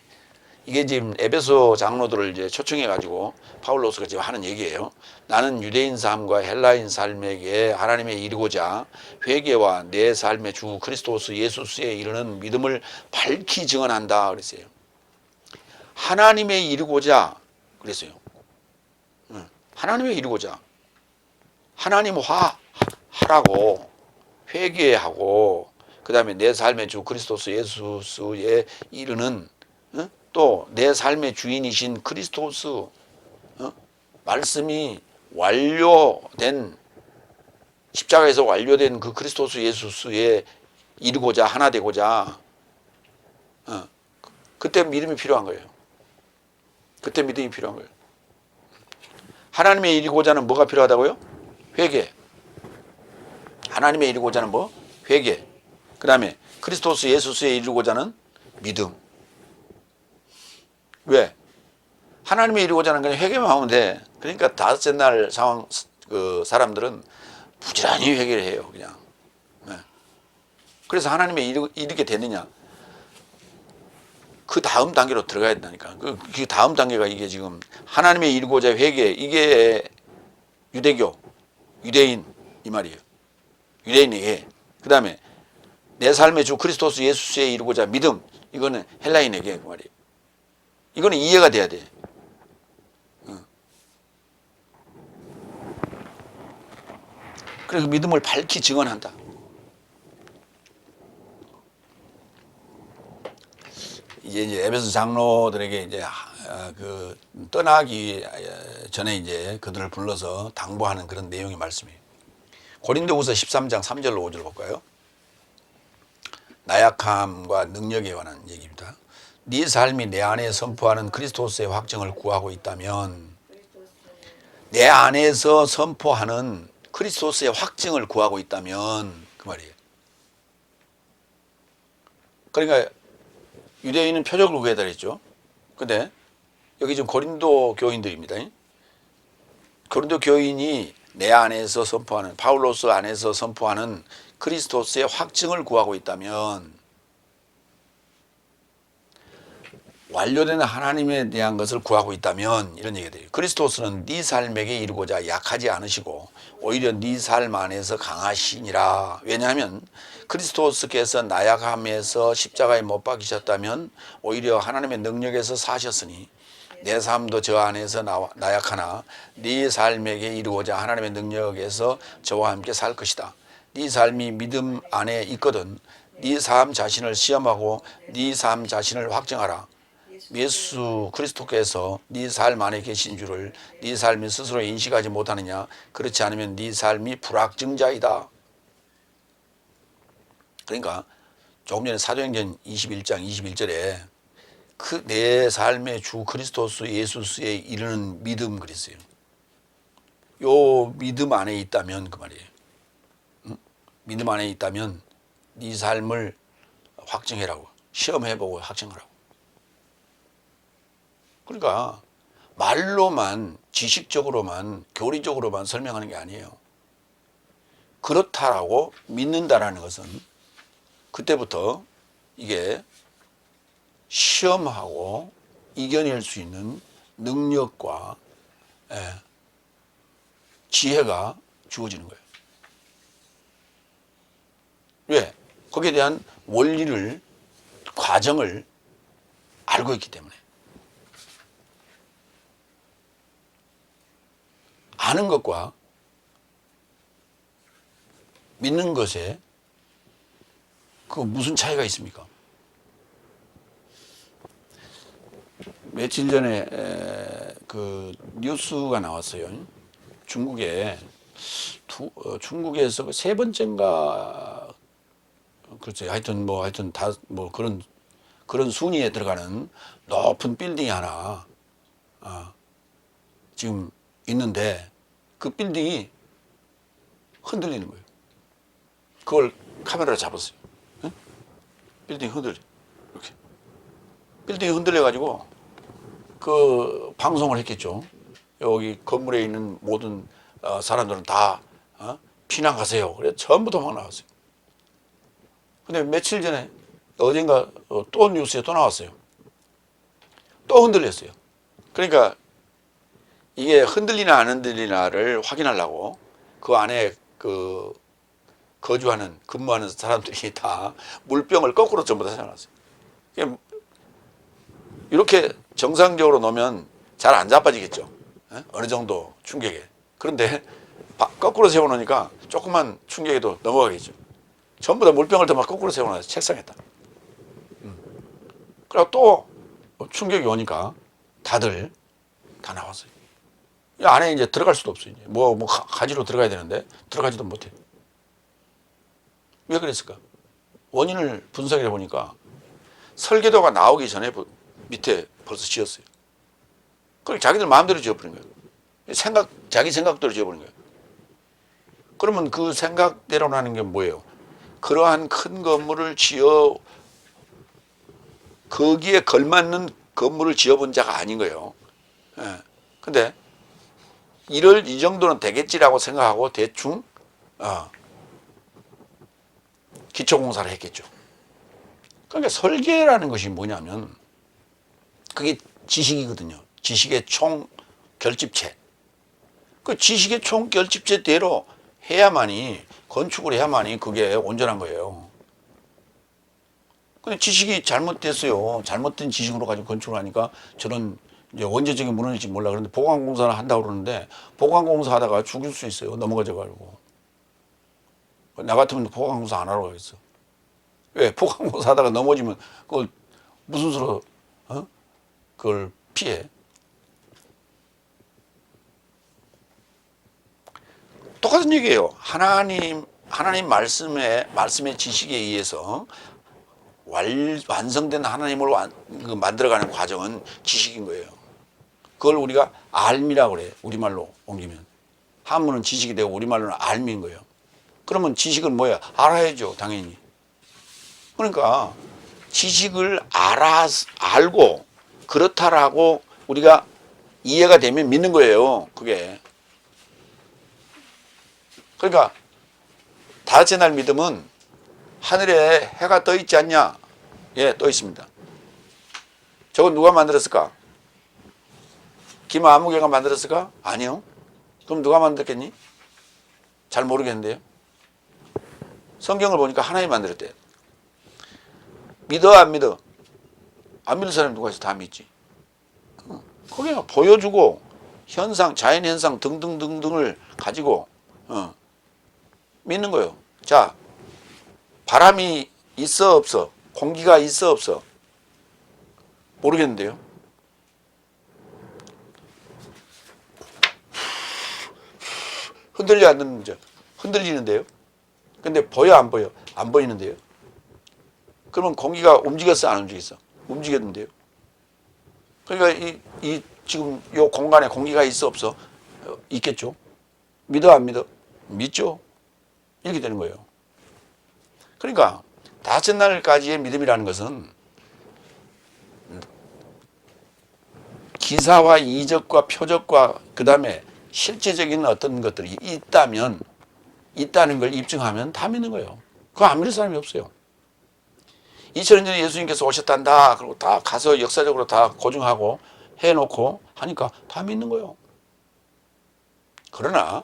이게 지금 에베소 장로들을 이제 초청해 가지고 파울로스가 지금 하는 얘기예요. 나는 유대인 삶과 헬라인 삶에게 하나님에 이르고자 회개와 내 삶의 주 그리스도스 예수스에 이르는 믿음을 밝히 증언한다 그랬어요. 하나님에 이르고자 그랬어요. 하나님에 이르고자 하나님화하라고 회개하고 그 다음에 내 삶의 주 그리스도스 예수스에 이르는 또 내 삶의 주인이신 그리스도스 말씀이 완료된 십자가에서 완료된 그 그리스도스 예수스에 이르고자 하나 되고자 그때 믿음이 필요한 거예요. 그때 믿음이 필요한 거예요. 하나님의 이르고자는 뭐가 필요하다고요? 회개. 하나님의 이르고자는 뭐? 회개. 그 다음에 그리스도스 예수스에 이르고자는 믿음. 왜? 하나님의 이르고자는 그냥 회개만 하면 돼. 그러니까 다섯째 날 상황 사람들은 부지런히 회개를 해요. 그냥. 네. 그래서 하나님의 이르게 되느냐? 그 다음 단계로 들어가야 된다니까. 그 다음 단계가 이게 지금 하나님의 이르고자 회개, 이게 유대교, 유대인 이 말이에요. 유대인에게. 그 다음에 내 삶의 주 그리스도스 예수스에 이르고자 믿음, 이거는 헬라인에게 그 말이에요. 이거는 이해가 돼야 돼. 그래서 그 믿음을 밝히 증언한다. 이제 에베소 장로들에게 이제 그 떠나기 전에 이제 그들을 불러서 당부하는 그런 내용의 말씀이에요. 고린도후서 13장 3절로 5절 볼까요? 나약함과 능력에 관한 얘기입니다. 네 삶이 내 안에 선포하는 그리스도스의 확증을 구하고 있다면, 내 안에서 선포하는 그리스도스의 확증을 구하고 있다면 그 말이에요. 그러니까 유대인은 표적을 구해야 했죠. 근데 여기 지금 고린도 교인들입니다. 고린도 교인이 내 안에서 선포하는, 파울로스 안에서 선포하는 그리스도스의 확증을 구하고 있다면 완료된 하나님에 대한 것을 구하고 있다면 이런 얘기가 돼요. 그리스도스는 네 삶에게 이루고자 약하지 않으시고 오히려 네 삶 안에서 강하시니라. 왜냐하면 그리스도스께서 나약함에서 십자가에 못 박히셨다면 오히려 하나님의 능력에서 사셨으니 내 삶도 저 안에서 나약하나 네 삶에게 이루고자 하나님의 능력에서 저와 함께 살 것이다. 네 삶이 믿음 안에 있거든 네 삶 자신을 시험하고 네 삶 자신을 확정하라. 예수 그리스도께서 네 삶 안에 계신 줄을 네 삶이 스스로 인식하지 못하느냐? 그렇지 않으면 네 삶이 불확증자이다. 그러니까 조금 전에 사도행전 21장 21절에 그 내 삶의 주 그리스도스 예수스에 이르는 믿음 그랬어요. 요 믿음 안에 있다면 그 말이에요. 응? 믿음 안에 있다면 네 삶을 확증해라고, 시험해보고 확증하라고. 그러니까 말로만 지식적으로만 교리적으로만 설명하는 게 아니에요. 그렇다라고 믿는다라는 것은 그때부터 이게 시험하고 이겨낼 수 있는 능력과 지혜가 주어지는 거예요. 왜? 거기에 대한 원리를, 과정을 알고 있기 때문에. 아는 것과 믿는 것에 그 무슨 차이가 있습니까? 며칠 전에 그 뉴스가 나왔어요. 중국에서 그 세 번째인가 글쎄요. 하여튼 다 그런 순위에 들어가는 높은 빌딩이 하나 지금 있는데 그 빌딩이 흔들리는 거예요. 그걸 카메라로 잡았어요. 응? 빌딩이 흔들려. 이렇게. 빌딩이 흔들려가지고 그 방송을 했겠죠. 여기 건물에 있는 모든 사람들은 다 피난 가세요. 그래 전부 도망 나왔어요. 근데 며칠 전에 어젠가 또 뉴스에 또 나왔어요. 또 흔들렸어요. 그러니까 이게 흔들리나 안 흔들리나를 확인하려고 그 안에 그 근무하는 사람들이 다 물병을 거꾸로 전부 다 세워놨어요. 이렇게 정상적으로 놓으면 잘 안 자빠지겠죠. 어느 정도 충격에. 그런데 거꾸로 세워놓으니까 조금만 충격에도 넘어가겠죠. 전부 다 물병을 다 막 거꾸로 세워놨어요. 책상에다. 그리고 또 충격이 오니까 다들 다 나왔어요. 이 안에 이제 들어갈 수도 없어요. 이제 가지로 들어가야 되는데 들어가지도 못해. 왜 그랬을까? 원인을 분석해 보니까 설계도가 나오기 전에 밑에 벌써 지었어요. 그걸 자기들 마음대로 지어버린 거예요. 자기 생각대로 지어버린 거예요. 그러면 그 생각대로라는 게 뭐예요? 그러한 큰 건물을 거기에 걸맞는 건물을 지어본 자가 아닌 거예요. 근데 이 정도는 되겠지라고 생각하고 대충 기초공사를 했겠죠. 그러니까 설계라는 것이 뭐냐면 그게 지식이거든요. 지식의 총 결집체. 그 지식의 총 결집체대로 해야만이 건축을 해야만이 그게 온전한 거예요. 근데 지식이 잘못됐어요. 잘못된 지식으로 가지고 건축을 하니까 저는 이제 원죄적인 문헌일지 몰라. 그런데 보강공사를 한다고 그러는데 보강공사 하다가 죽을 수 있어요. 넘어가져 가지고. 나 같으면 보강공사 안 하라고 하겠어. 왜? 보강공사 하다가 넘어지면 그걸 무슨 수로 그걸 피해? 똑같은 얘기예요. 하나님 말씀의 지식에 의해서 완성된 하나님을 만들어가는 과정은 지식인 거예요. 그걸 우리가 알미라고 그래. 우리말로 옮기면. 한문은 지식이 되고 우리말로는 알미인 거예요. 그러면 지식은 뭐야? 알아야죠. 당연히. 그러니까 지식을 알고 그렇다라고 우리가 이해가 되면 믿는 거예요. 그게. 그러니까 다섯째 날 믿음은 하늘에 해가 떠 있지 않냐? 예, 떠 있습니다. 저건 누가 만들었을까? 김아무개가 만들었을까? 아니요. 그럼 누가 만들었겠니? 잘 모르겠는데요. 성경을 보니까 하나님이 만들었대요. 믿어 안 믿어? 안 믿는 사람이 누가 있어? 다 믿지. 거기 보여주고 현상, 자연현상 등등등등을 가지고 믿는 거예요. 자, 바람이 있어 없어? 공기가 있어 없어? 모르겠는데요. 흔들려 안 흔들려? 흔들리는데요. 근데 보여 안 보여? 안 보이는데요. 그러면 공기가 움직였어 안 움직였어? 움직였는데요. 그러니까 이 지금 이 공간에 공기가 있어 없어? 있겠죠. 믿어 안 믿어? 믿죠. 이렇게 되는 거예요. 그러니까 다섯 날까지의 믿음이라는 것은 기사와 이적과 표적과 그 다음에 실제적인 어떤 것들이 있다는 걸 입증하면 다 믿는 거예요. 그거 안 믿을 사람이 없어요. 2000년 전에 예수님께서 오셨단다. 그리고 다 가서 역사적으로 다 고증하고 해놓고 하니까 다 믿는 거예요. 그러나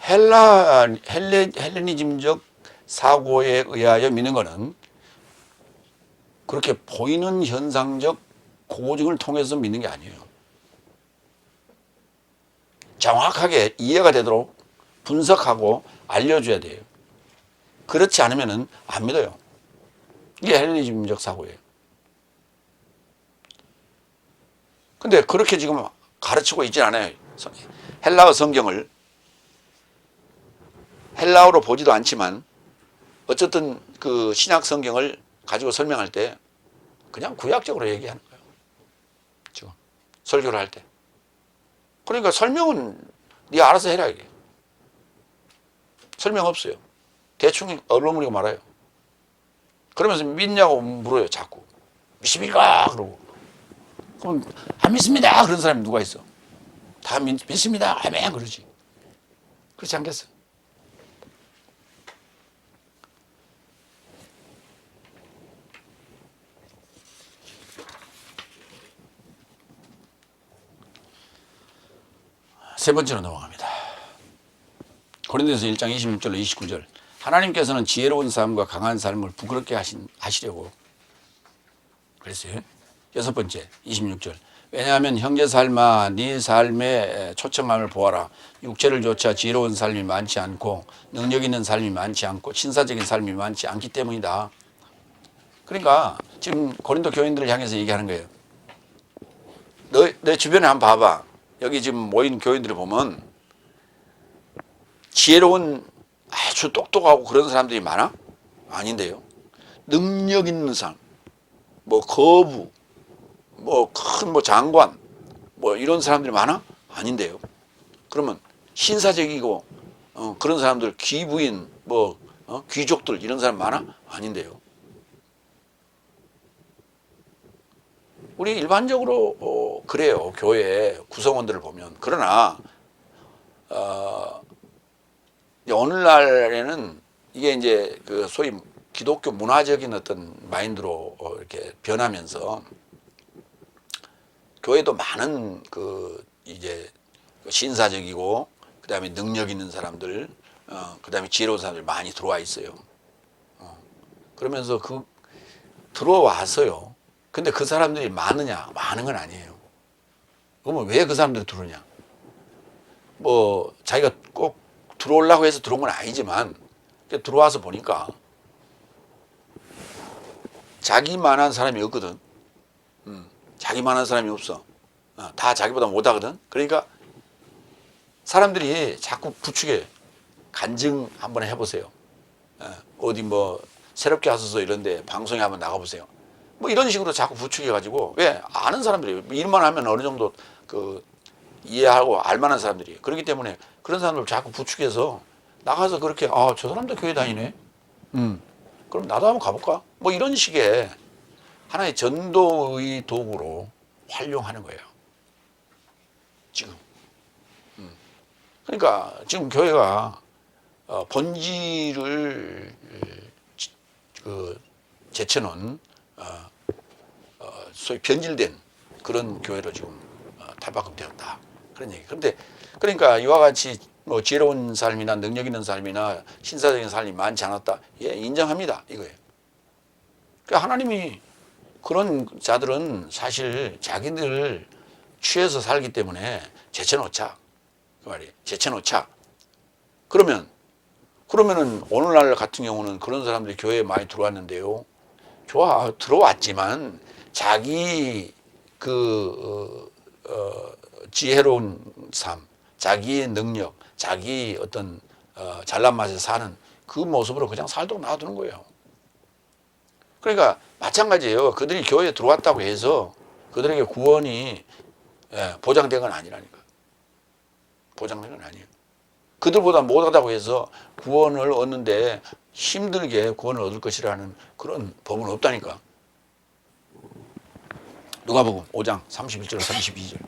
헬레니즘적 사고에 의하여 믿는 거는 그렇게 보이는 현상적 고증을 통해서 믿는 게 아니에요. 정확하게 이해가 되도록 분석하고 알려줘야 돼요. 그렇지 않으면 안 믿어요. 이게 헬레니즘적 사고예요. 근데 그렇게 지금 가르치고 있진 않아요. 헬라어 성경을 헬라어로 보지도 않지만 어쨌든 그 신약 성경을 가지고 설명할 때 그냥 구약적으로 얘기하는 거예요. 지금 설교를 할 때. 그러니까 설명은 네 알아서 해라 이게. 설명 없어요. 대충 얼버무리고 말아요. 그러면서 믿냐고 물어요 자꾸. 믿습니까? 그러고. 그럼 안 믿습니다. 그런 사람이 누가 있어? 다 믿습니다. 아멘 그러지. 그렇지 않겠어? 세 번째로 넘어갑니다. 고린도전서 1장 26절로 29절. 하나님께서는 지혜로운 삶과 강한 삶을 부끄럽게 하시려고 그랬어요. 여섯 번째 26절. 왜냐하면 형제 삶아 네 삶의 초청함을 보아라. 육체를 조차 지혜로운 삶이 많지 않고 능력 있는 삶이 많지 않고 신사적인 삶이 많지 않기 때문이다. 그러니까 지금 고린도 교인들을 향해서 얘기하는 거예요. 내 주변에 한번 봐봐. 여기 지금 모인 교인들을 보면 지혜로운 아주 똑똑하고 그런 사람들이 많아? 아닌데요. 능력 있는 사람, 뭐 거부, 뭐 큰 장관, 뭐 이런 사람들이 많아? 아닌데요. 그러면 신사적이고 그런 사람들 귀부인, 귀족들 이런 사람 많아? 아닌데요. 우리 일반적으로 그래요. 교회 구성원들을 보면. 그러나 오늘날에는 이게 이제 그 소위 기독교 문화적인 어떤 마인드로 이렇게 변하면서 교회도 많은 그 이제 신사적이고 그다음에 능력 있는 사람들, 그다음에 지혜로운 사람들 많이 들어와 있어요. 그러면서 들어와서요. 근데 그 사람들이 많으냐? 많은 건 아니에요. 그러면 왜 그 사람들이 들어오냐? 자기가 꼭 들어오려고 해서 들어온 건 아니지만 들어와서 보니까 자기만한 사람이 없거든. 자기만한 사람이 없어. 다 자기보다 못하거든. 그러니까 사람들이 자꾸 부추게 간증 한번 해보세요. 어디 새롭게 하소서 이런데 방송에 한번 나가보세요. 이런 식으로 자꾸 부추겨가지고 왜 아는 사람들이 일만 하면 어느 정도 이해하고 알만한 사람들이 그렇기 때문에 그런 사람들 자꾸 부추겨서 나가서 그렇게 저 사람도 교회 다니네. 그럼 나도 한번 가볼까? 이런 식의 하나의 전도의 도구로 활용하는 거예요. 지금. 그러니까 지금 교회가 본질을 제쳐놓은 소위 변질된 그런 교회로 지금 탈바꿈되었다. 그런 얘기. 그런데 그러니까 이와 같이 뭐 지혜로운 삶이나 능력 있는 삶이나 신사적인 삶이 많지 않았다. 예, 인정합니다. 이거예요. 그러니까 하나님이 그런 자들은 사실 자기들 취해서 살기 때문에 제쳐놓자. 그 말이에요. 제쳐놓자. 그러면은 오늘날 같은 경우는 그런 사람들이 교회에 많이 들어왔는데요. 좋아, 들어왔지만 자기 지혜로운 삶, 자기의 능력, 자기 어떤 잘난 맛에 사는 그 모습으로 그냥 살도록 놔두는 거예요. 그러니까 마찬가지예요. 그들이 교회에 들어왔다고 해서 그들에게 구원이 보장된 건 아니라니까. 보장된 건 아니에요. 그들보다 못하다고 해서 구원을 얻는데 힘들게 구원을 얻을 것이라는 그런 법은 없다니까. 누가복음 5장 31절 32절.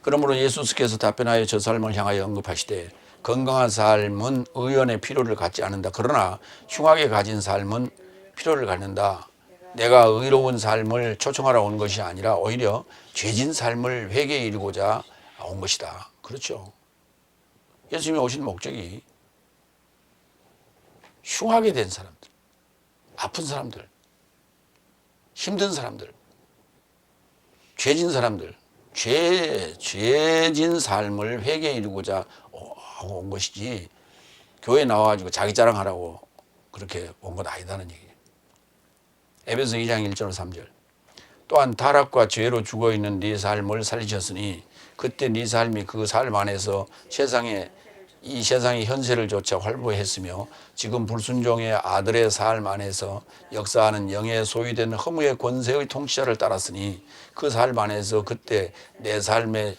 그러므로 예수께서 답변하여 저 삶을 향하여 언급하시되 건강한 삶은 의원의 필요를 갖지 않는다. 그러나 흉하게 가진 삶은 필요를 갖는다. 내가 의로운 삶을 초청하러 온 것이 아니라 오히려 죄진 삶을 회개에 이르고자 온 것이다. 그렇죠. 예수님이 오신 목적이 흉하게 된 사람들, 아픈 사람들, 힘든 사람들, 죄진 사람들, 죄진 삶을 회개에 이르고자 온 것이지 교회에 나와가지고 자기 자랑하라고 그렇게 온 건 아니다는 얘기예요. 에베소 2장 1절 3절. 또한 타락과 죄로 죽어있는 네 삶을 살리셨으니 그때 네 삶이 그 삶 안에서 이 세상의 현세를 조차 활보했으며 지금 불순종의 아들의 삶 안에서 역사하는 영의 소유된 허무의 권세의 통치자를 따랐으니 그 삶 안에서 그때 내 삶의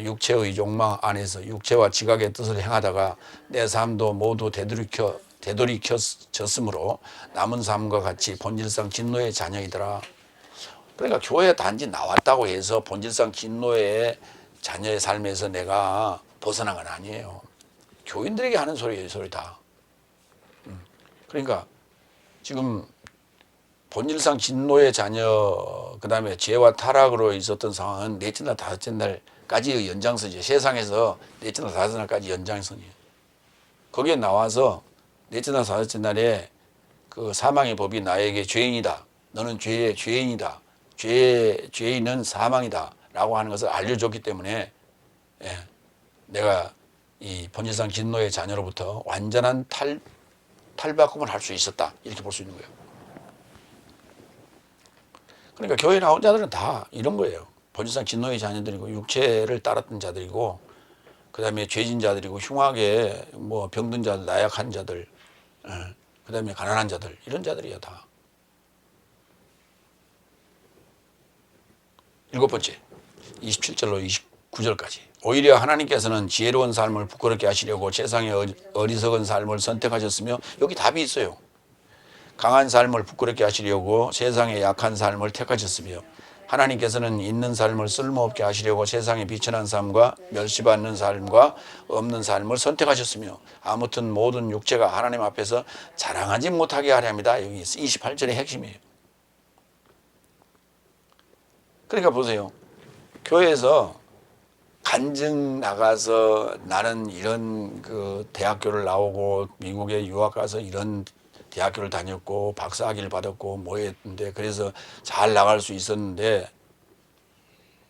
육체의 욕망 안에서 육체와 지각의 뜻을 행하다가 내 삶도 모두 되돌이켰으므로 남은 삶과 같이 본질상 진노의 자녀이더라. 그러니까 교회에 단지 나왔다고 해서 본질상 진노의 자녀의 삶에서 내가 벗어난 건 아니에요. 교인들에게 하는 소리예요, 소리 다. 그러니까 지금 본질상 진노의 자녀, 그 다음에 죄와 타락으로 있었던 상황은 넷째 날, 다섯째 날까지의 연장선이죠. 세상에서 넷째 날, 다섯째 날까지 연장선이에요. 거기에 나와서 넷째 날, 다섯째 날에 그 사망의 법이 나에게 죄인이다. 너는 죄인이다. 죄인은 사망이다. 라고 하는 것을 알려줬기 때문에 내가 이 본질상 진노의 자녀로부터 완전한 탈바꿈을 할 수 있었다. 이렇게 볼 수 있는 거예요. 그러니까 교회 나온 자들은 다 이런 거예요. 본질상 진노의 자녀들이고 육체를 따랐던 자들이고 그 다음에 죄진 자들이고 흉하게 뭐 병든 자들, 나약한 자들, 그 다음에 가난한 자들 이런 자들이야 다. 일곱 번째 27절로 29절까지. 오히려 하나님께서는 지혜로운 삶을 부끄럽게 하시려고 세상의 어리석은 삶을 선택하셨으며 여기 답이 있어요. 강한 삶을 부끄럽게 하시려고 세상의 약한 삶을 택하셨으며 하나님께서는 있는 삶을 쓸모없게 하시려고 세상의 비천한 삶과 멸시받는 삶과 없는 삶을 선택하셨으며 아무튼 모든 육체가 하나님 앞에서 자랑하지 못하게 하려 합니다. 여기 28절의 핵심이에요. 그러니까 보세요. 교회에서 간증 나가서 나는 이런 그 대학교를 나오고 미국에 유학 가서 이런 대학교를 다녔고 박사학위를 받았고 뭐 했는데 그래서 잘 나갈 수 있었는데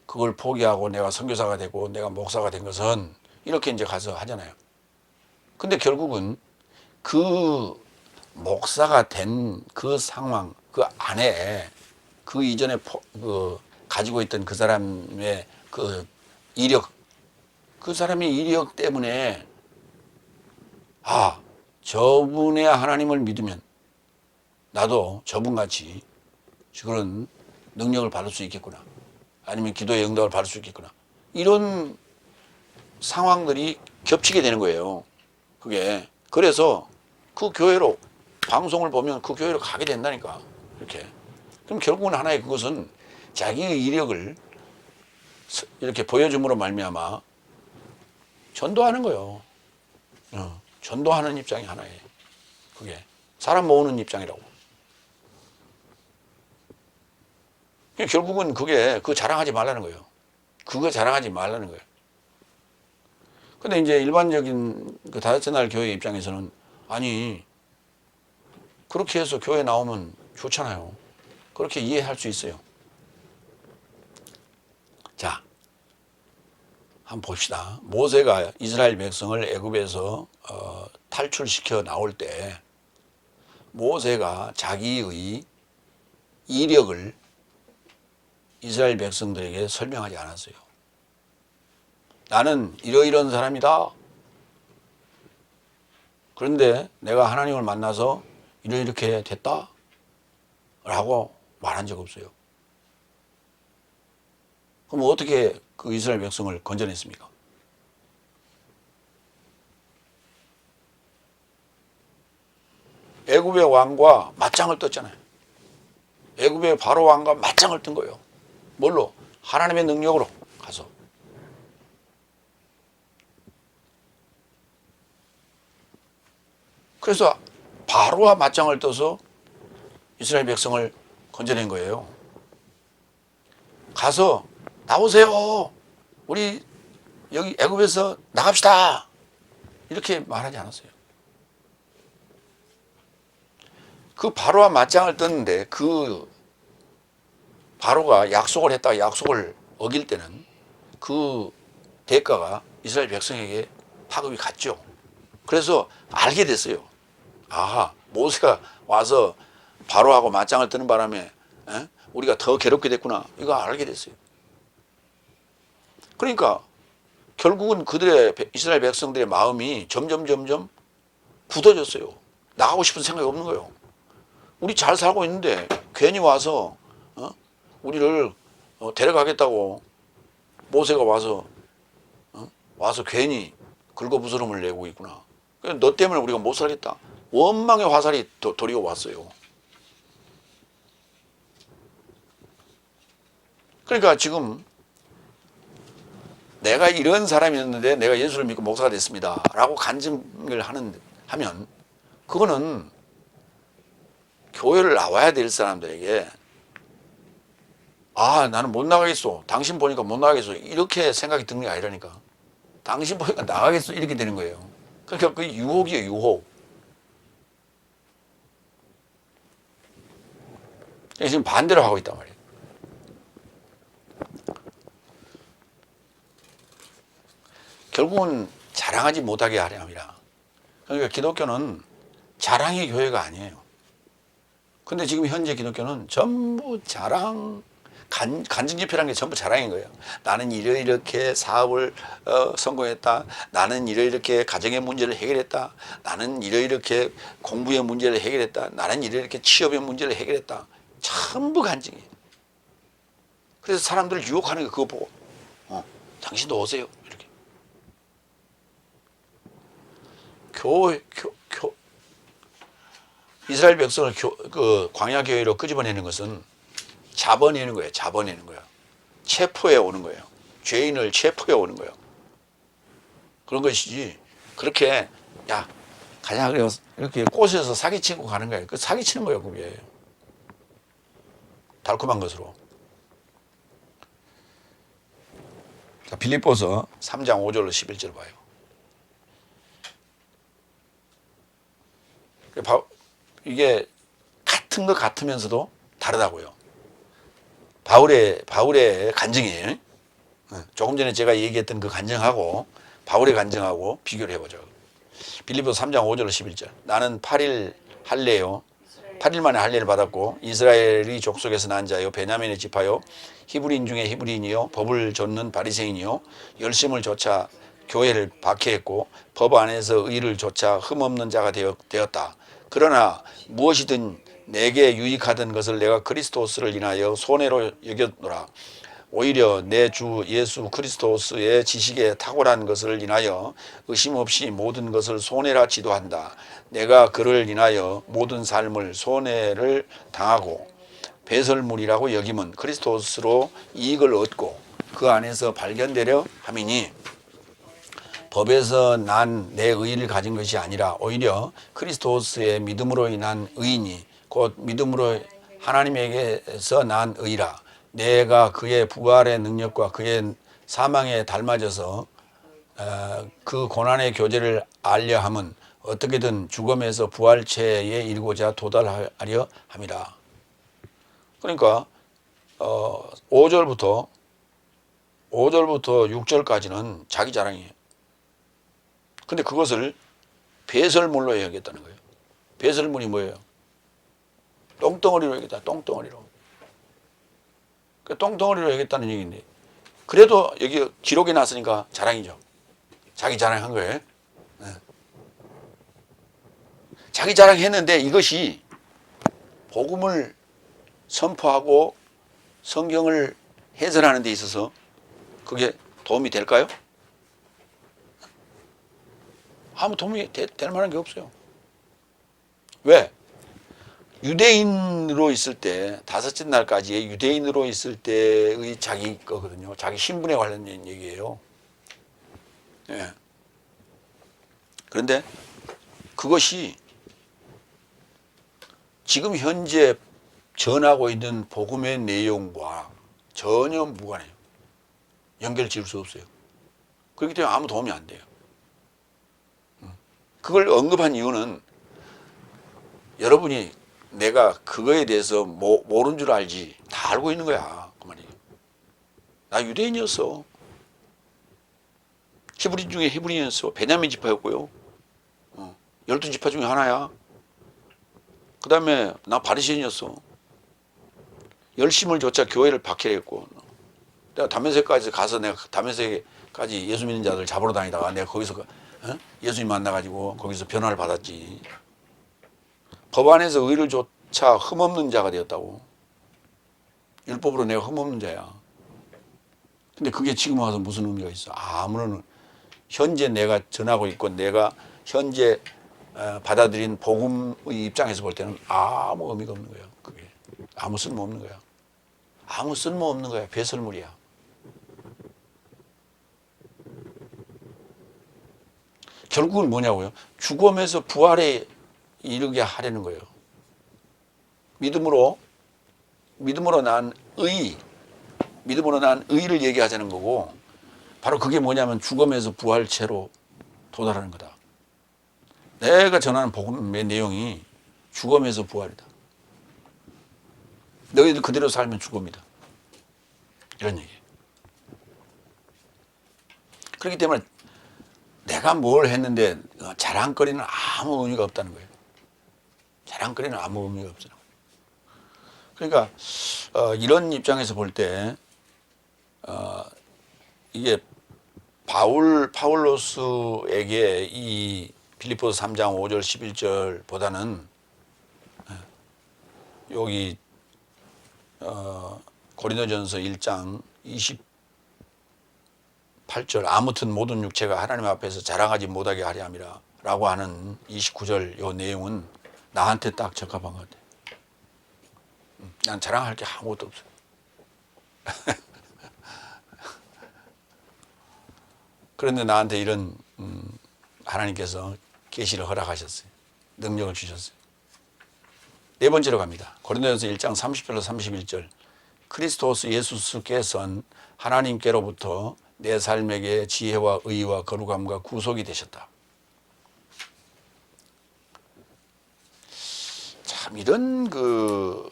그걸 포기하고 내가 선교사가 되고 내가 목사가 된 것은 이렇게 이제 가서 하잖아요. 근데 결국은 그 목사가 된 그 상황 그 안에 그 이전에 가지고 있던 그 사람의 그 이력, 그 사람의 이력 때문에 저분의 하나님을 믿으면 나도 저분같이 그런 능력을 받을 수 있겠구나. 아니면 기도의 응답을 받을 수 있겠구나. 이런 상황들이 겹치게 되는 거예요. 그게. 그래서 그 교회로 방송을 보면 그 교회로 가게 된다니까. 이렇게. 그럼 결국은 하나의 그것은 자기의 이력을 이렇게 보여줌으로 말미암아 전도하는 거예요. 전도하는 입장이 하나예요. 그게 사람 모으는 입장이라고. 결국은 그거 자랑하지 말라는 거예요. 그거 자랑하지 말라는 거예요. 근데 이제 일반적인 그 다섯째 날 교회 입장에서는 아니 그렇게 해서 교회 나오면 좋잖아요. 그렇게 이해할 수 있어요. 자, 한번 봅시다. 모세가 이스라엘 백성을 애굽에서 탈출시켜 나올 때 모세가 자기의 이력을 이스라엘 백성들에게 설명하지 않았어요. 나는 이러이러한 사람이다. 그런데 내가 하나님을 만나서 이렇게 됐다. 라고 말한 적 없어요. 그럼 어떻게 그 이스라엘 백성을 건져냈습니까? 애굽의 왕과 맞짱을 떴잖아요. 애굽의 바로 왕과 맞짱을 뜬 거예요. 뭘로? 하나님의 능력으로 가서. 그래서 바로와 맞짱을 떠서 이스라엘 백성을 건져낸 거예요. 가서 나오세요. 우리 여기 애굽에서 나갑시다. 이렇게 말하지 않았어요. 그 바로와 맞짱을 떴는데 그 바로가 약속을 했다가 약속을 어길 때는 그 대가가 이스라엘 백성에게 파급이 갔죠. 그래서 알게 됐어요. 아하, 모세가 와서 바로하고 맞짱을 뜨는 바람에 우리가 더 괴롭게 됐구나. 이거 알게 됐어요. 그러니까 결국은 그들의 이스라엘 백성들의 마음이 점점 굳어졌어요. 나가고 싶은 생각이 없는 거예요. 우리 잘 살고 있는데 괜히 와서 우리를 데려가겠다고 모세가 와서 괜히 긁어부스럼을 내고 있구나. 너 때문에 우리가 못 살겠다. 원망의 화살이 도리어 왔어요. 그러니까 지금 내가 이런 사람이었는데 내가 예수를 믿고 목사가 됐습니다. 라고 간증을 하면 그거는 교회를 나와야 될 사람들에게 아, 나는 못 나가겠어. 당신 보니까 못 나가겠어. 이렇게 생각이 드는 게 아니라니까. 당신 보니까 나가겠어. 이렇게 되는 거예요. 그러니까 그 유혹이에요, 유혹. 지금 반대로 하고 있단 말이에요. 결국은 자랑하지 못하게 하려 합니다. 그러니까 기독교는 자랑의 교회가 아니에요. 근데 지금 현재 기독교는 전부 자랑, 간증 집회라는 게 전부 자랑인 거예요. 나는 이렇게 사업을 성공했다. 나는 이렇게 가정의 문제를 해결했다. 나는 이렇게 공부의 문제를 해결했다. 나는 이렇게 취업의 문제를 해결했다. 전부 간증이에요. 그래서 사람들을 유혹하는 게 그거 보고 당신도 오세요. 이렇게. 이스라엘 백성을 그 광야 교회로 끄집어내는 것은 잡아내는 거예요. 잡아내는 거예요. 체포해 오는 거예요. 죄인을 체포해 오는 거예요. 그런 것이지. 그렇게 야 가자 그래요. 이렇게 꼬셔서 사기치고 가는 거예요. 그 사기치는 거예요. 그게 달콤한 것으로. 자, 빌립보서 3장 5절로 11절 봐요. 이게 같은 것 같으면서도 다르다고요. 바울의 간증이에요. 조금 전에 제가 얘기했던 그 간증하고 바울의 간증하고 비교를 해보죠. 빌립보서 3장 5절로 11절. 나는 8일 할례요. 8일 만에 할례를 받았고 이스라엘의 족속에서 난 자요 베냐민의 지파요 히브리인 중에 히브리인이요 법을 좇는 바리새인이요 열심을 조차 교회를 박해했고 법 안에서 의를 조차 흠없는 자가 되었다. 그러나 무엇이든 내게 유익하던 것을 내가 그리스도스를 인하여 손해로 여겼노라. 오히려 내 주 예수 그리스도스의 지식에 탁월한 것을 인하여 의심 없이 모든 것을 손해라 지도한다. 내가 그를 인하여 모든 삶을 손해를 당하고 배설물이라고 여김은 그리스도스로 이익을 얻고 그 안에서 발견되려 함이니 법에서 난 내 의의를 가진 것이 아니라 오히려 그리스도스의 믿음으로 인한 의인이 곧 믿음으로 하나님에게서 난 의라. 내가 그의 부활의 능력과 그의 사망에 닮아져서 그 고난의 교제를 알려 함은 어떻게든 죽음에서 부활체에 이르고자 도달하려 함이라. 그러니까 5절부터 6절까지는 자기 자랑이에요. 근데 그것을 배설물로 여기겠다는 거예요. 배설물이 뭐예요? 똥덩어리로 여기겠다. 똥덩어리로. 그 똥덩어리로 여기겠다는 얘기인데, 그래도 여기 기록에 났으니까 자랑이죠. 자기 자랑한 거예요. 네. 자기 자랑했는데 이것이 복음을 선포하고 성경을 해설하는 데 있어서 그게 도움이 될까요? 아무 도움이 될 만한 게 없어요. 왜? 유대인으로 있을 때, 다섯째 날까지의 유대인으로 있을 때의 자기 거거든요. 자기 신분에 관련된 얘기예요. 예. 그런데 그것이 지금 현재 전하고 있는 복음의 내용과 전혀 무관해요. 연결 지을 수 없어요. 그렇기 때문에 아무 도움이 안 돼요. 그걸 언급한 이유는 여러분이 내가 그거에 대해서 모르는 줄 알지 다 알고 있는 거야. 그 말이에요. 나 유대인이었어. 히브리 중에 히브리인이었어. 베냐민 지파였고요. 12지파 중에 하나야. 그 다음에 나 바리새인이었어. 열심을 조차 교회를 박해했고, 내가 다메섹까지 가서 내가 다메섹까지 예수 믿는 자들 잡으러 다니다가 내가 거기서 예수님 만나가지고 거기서 변화를 받았지. 법안에서 의를 조차 흠없는 자가 되었다고. 율법으로 내가 흠없는 자야. 근데 그게 지금 와서 무슨 의미가 있어? 아무런, 현재 내가 전하고 있고 내가 현재 받아들인 복음의 입장에서 볼 때는 아무 의미가 없는 거예요. 그게 아무 쓸모 없는 거야. 아무 쓸모 없는 거야. 배설물이야. 결국은 뭐냐고요? 죽음에서 부활에 이르게 하려는 거예요. 믿음으로 난 의를 얘기하자는 거고, 바로 그게 뭐냐면 죽음에서 부활체로 도달하는 거다. 내가 전하는 복음의 내용이 죽음에서 부활이다. 너희들 그대로 살면 죽음이다. 이런 얘기예요. 그렇기 때문에 내가 뭘 했는데 자랑거리는 아무 의미가 없다는 거예요. 자랑거리는 아무 의미가 없잖아요. 그러니까 이런 입장에서 볼 때 이게 파울로스에게 이 빌립보서 3장 5절 11절보다는 여기 고린도전서 1장 28절 아무튼 모든 육체가 하나님 앞에서 자랑하지 못하게 하려 함이라 라고 하는 29절 요 내용은 나한테 딱 적합한 것 같아요. 난 자랑할 게 아무것도 없어요. 그런데 나한테 이런 하나님께서 계시를 허락하셨어요. 능력을 주셨어요. 네 번째로 갑니다. 고린도전서 1장 30절로 31절. 크리스토스 예수께서는 하나님께로부터 내 삶에게 지혜와 의와 거룩함과 구속이 되셨다. 참 이런 그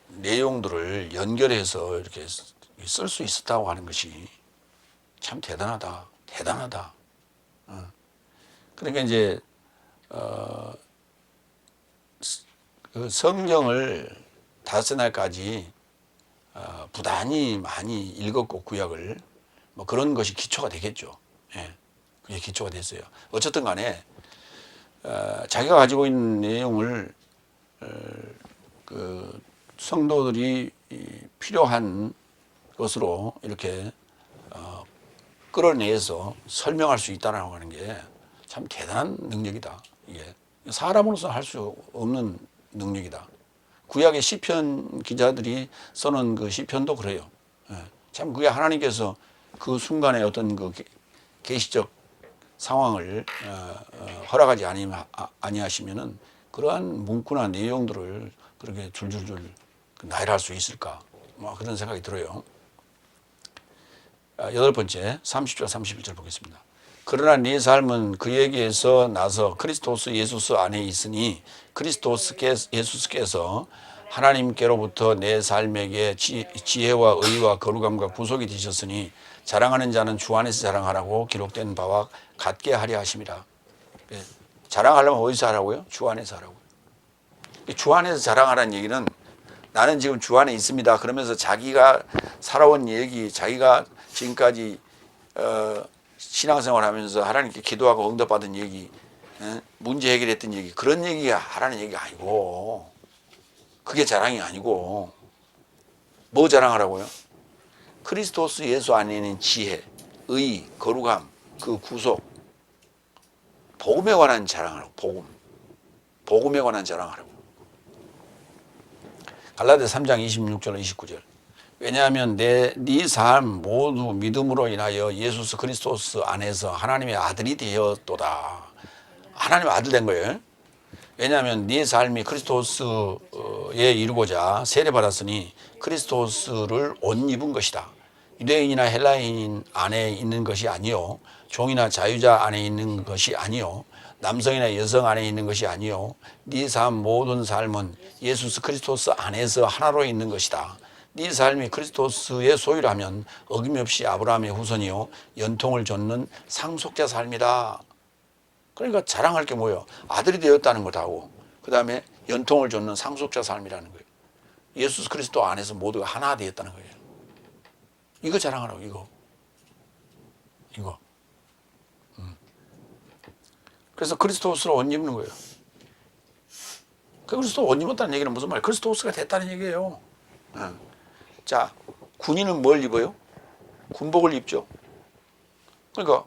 내용들을 연결해서 이렇게 쓸 수 있었다고 하는 것이 참 대단하다. 그러니까 이제 그 성경을 다섯째 날까지 부단히 많이 읽었고 구약을 뭐 그런 것이 기초가 되겠죠. 예, 그게 기초가 됐어요. 어쨌든 간에 자기가 가지고 있는 내용을 그 성도들이 필요한 것으로 이렇게 끌어내서 설명할 수 있다라고 하는 게 참 대단한 능력이다. 이게 사람으로서 할 수 없는 능력이다. 구약의 시편 기자들이 써놓은 그 시편도 그래요. 참 그게 하나님께서 그 순간에 어떤 그 계시적 상황을 허락하지 아니하시면은 그러한 문구나 내용들을 그렇게 줄줄줄 나열할 수 있을까? 뭐 그런 생각이 들어요. 여덟 번째 30절 31절 보겠습니다. 그러나 네 삶은 그에게서 나서 그리스도스 예수스 안에 있으니 예수께서 하나님께로부터 내 삶에게 지혜와 의와 거룩함과 구속이 되셨으니 자랑하는 자는 주 안에서 자랑하라고 기록된 바와 같게 하려 하심이라. 자랑하려면 어디서 하라고요? 주 안에서 하라고요. 주 안에서 자랑하라는 얘기는 나는 지금 주 안에 있습니다. 그러면서 자기가 살아온 얘기, 자기가 지금까지 신앙생활하면서 하나님께 기도하고 응답받은 얘기, 문제 해결했던 얘기, 그런 얘기가 하라는 얘기가 아니고, 그게 자랑이 아니고 뭐 자랑하라고요? 그리스도스 예수 안에 있는 지혜, 의, 거룩함, 그 구속, 복음에 관한 자랑하라고. 복음에 관한 자랑하라고. 갈라디아서 3장 26절 29절. 왜냐하면 네 삶 모두 믿음으로 인하여 예수 그리스도스 안에서 하나님의 아들이 되었도다. 하나님의 아들 된 거예요. 왜냐하면 네 삶이 그리스도스에 이루고자 세례받았으니 그리스도스를 옷 입은 것이다. 유대인이나 헬라인 안에 있는 것이 아니요, 종이나 자유자 안에 있는 것이 아니요, 남성이나 여성 안에 있는 것이 아니요, 네 삶 모든 삶은 예수 그리스도스 안에서 하나로 있는 것이다. 네 삶이 그리스도스의 소유라면 어김없이 아브라함의 후손이요 연통을 좇는 상속자 삶이다. 그러니까 자랑할 게 뭐예요? 아들이 되었다는 것도 하고, 그 다음에 연통을 좇는 상속자 삶이라는 거예요. 예수 그리스도 안에서 모두가 하나 되었다는 거예요. 이거 자랑하라고, 이거. 그래서 그리스도스로 옷 입는 거예요. 그리스도 옷 입었다는 얘기는 무슨 말이에요? 그리스도스가 됐다는 얘기예요. 자, 군인은 뭘 입어요? 군복을 입죠. 그러니까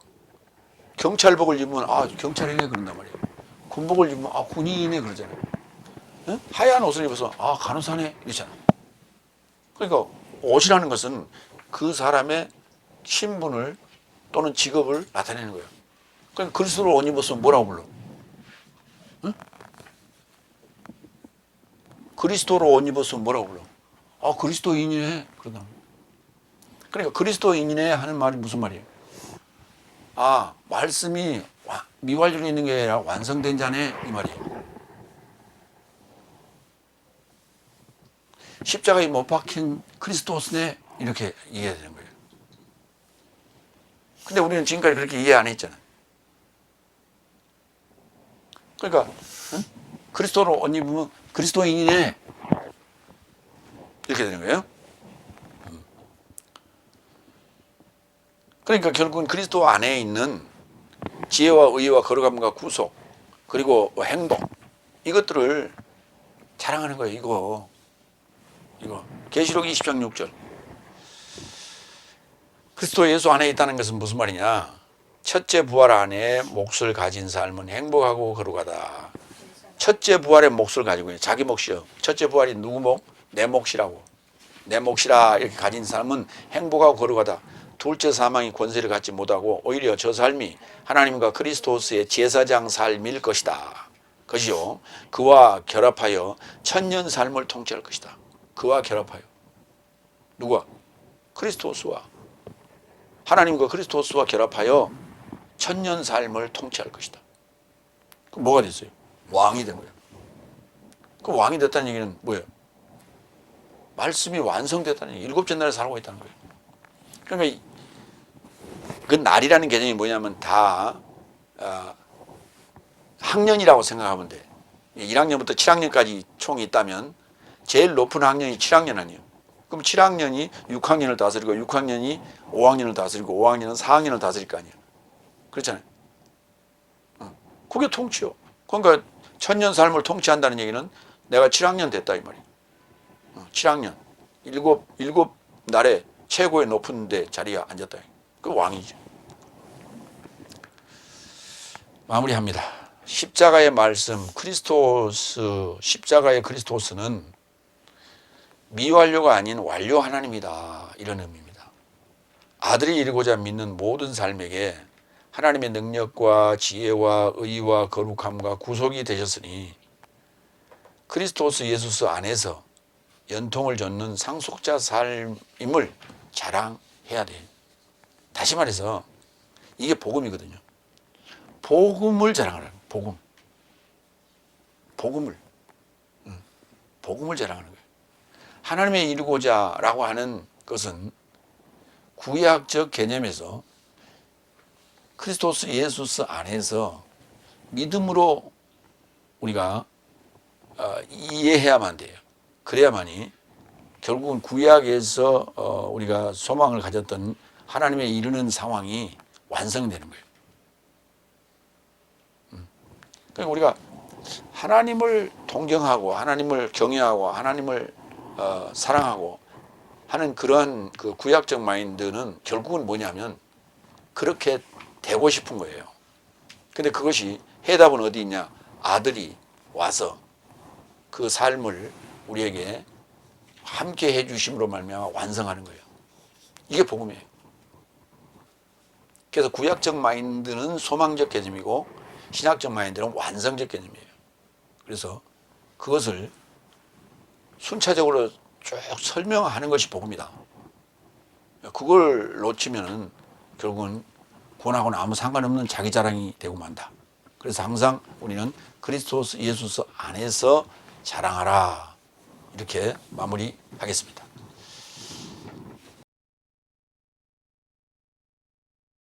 경찰복을 입으면 경찰이네 그런단 말이에요. 군복을 입으면 군인이네 그러잖아요. 하얀 옷을 입어서 간호사네 이러잖아요. 그러니까 옷이라는 것은 그 사람의 신분을 또는 직업을 나타내는 거예요. 그러니까 그리스도를 옷 입었으면 뭐라고 불러? 그리스도로 옷 입었으면 뭐라고 불러? 그리스도인이네 그러다. 그러니까 그리스도인이네 하는 말이 무슨 말이에요? 말씀이 미완전히 있는 게 아니라 완성된 자네 이 말이에요. 십자가에 못 박힌 그리스도스네 이렇게 이해해야 되는 거예요. 근데 우리는 지금까지 그렇게 이해 안 했잖아요. 그러니까 그리스도로 옷 입으면 그리스도인이네 이렇게 되는 거예요. 그러니까 결국은 그리스도 안에 있는 지혜와 의와 거룩함과 구속 그리고 행동 이것들을 자랑하는 거예요. 이거 계시록 20장 6절. 그리스도 예수 안에 있다는 것은 무슨 말이냐? 첫째 부활 안에 몫을 가진 삶은 행복하고 거룩하다. 첫째 부활의 몫을 가지고 자기 몫이요. 첫째 부활이 누구 몫? 내 몫이라고. 내 몫이라 이렇게 가진 삶은 행복하고 거룩하다. 둘째 사망이 권세를 갖지 못하고 오히려 저 삶이 하나님과 그리스도스의 제사장 삶일 것이다. 것이요. 그와 결합하여 천년 삶을 통치할 것이다. 그와 결합하여. 누가? 그리스도스와. 하나님과 그리스도스와 결합하여 천년 삶을 통치할 것이다. 그럼 뭐가 됐어요? 왕이 된 거예요. 그 왕이 됐다는 얘기는 뭐예요? 말씀이 완성됐다는 얘기. 일곱째 날에 살고 있다는 거예요. 그러니까 그 날이라는 개념이 뭐냐면 다 학년이라고 생각하면 돼. 1학년부터 7학년까지 총이 있다면 제일 높은 학년이 7학년 아니에요. 그럼 7학년이 6학년을 다스리고 6학년이 5학년을 다스리고 5학년은 4학년을 다스릴 거 아니에요. 그렇잖아요. 그게 통치요. 그러니까 천년 삶을 통치한다는 얘기는 내가 7학년 됐다 이 말이에요. 7학년. 일곱 날에 최고의 높은 데 자리에 앉았다. 그 왕이죠. 마무리합니다. 십자가의 말씀, 십자가의 그리스도스는 미완료가 아닌 완료 하나님이다. 이런 의미입니다. 아들이 이루고자 믿는 모든 삶에게 하나님의 능력과 지혜와 의와 거룩함과 구속이 되셨으니 그리스도스 예수스 안에서 연통을 좇는 상속자 삶임을 자랑해야 돼요. 다시 말해서 이게 복음이거든요. 복음을 자랑하라는 거예요. 복음을 자랑하는 거예요. 하나님의 이루고자 라고 하는 것은 구약적 개념에서 크리스토스 예수스 안에서 믿음으로 우리가 이해해야만 돼요. 그래야만이 결국은 구약에서 우리가 소망을 가졌던 하나님에 이르는 상황이 완성되는 거예요. 그러니까 우리가 하나님을 동경하고 하나님을 경외하고 하나님을 사랑하고 하는 그러한 그 구약적 마인드는 결국은 뭐냐면 그렇게 되고 싶은 거예요. 근데 그것이 해답은 어디 있냐? 아들이 와서 그 삶을 우리에게 함께 해주심으로 말미암아 완성하는 거예요. 이게 복음이에요. 그래서 구약적 마인드는 소망적 개념이고 신학적 마인드는 완성적 개념이에요. 그래서 그것을 순차적으로 쭉 설명하는 것이 복음이다. 그걸 놓치면은 결국은 구원하고는 아무 상관없는 자기 자랑이 되고 만다. 그래서 항상 우리는 그리스도 예수 안에서 자랑하라. 이렇게 마무리하겠습니다.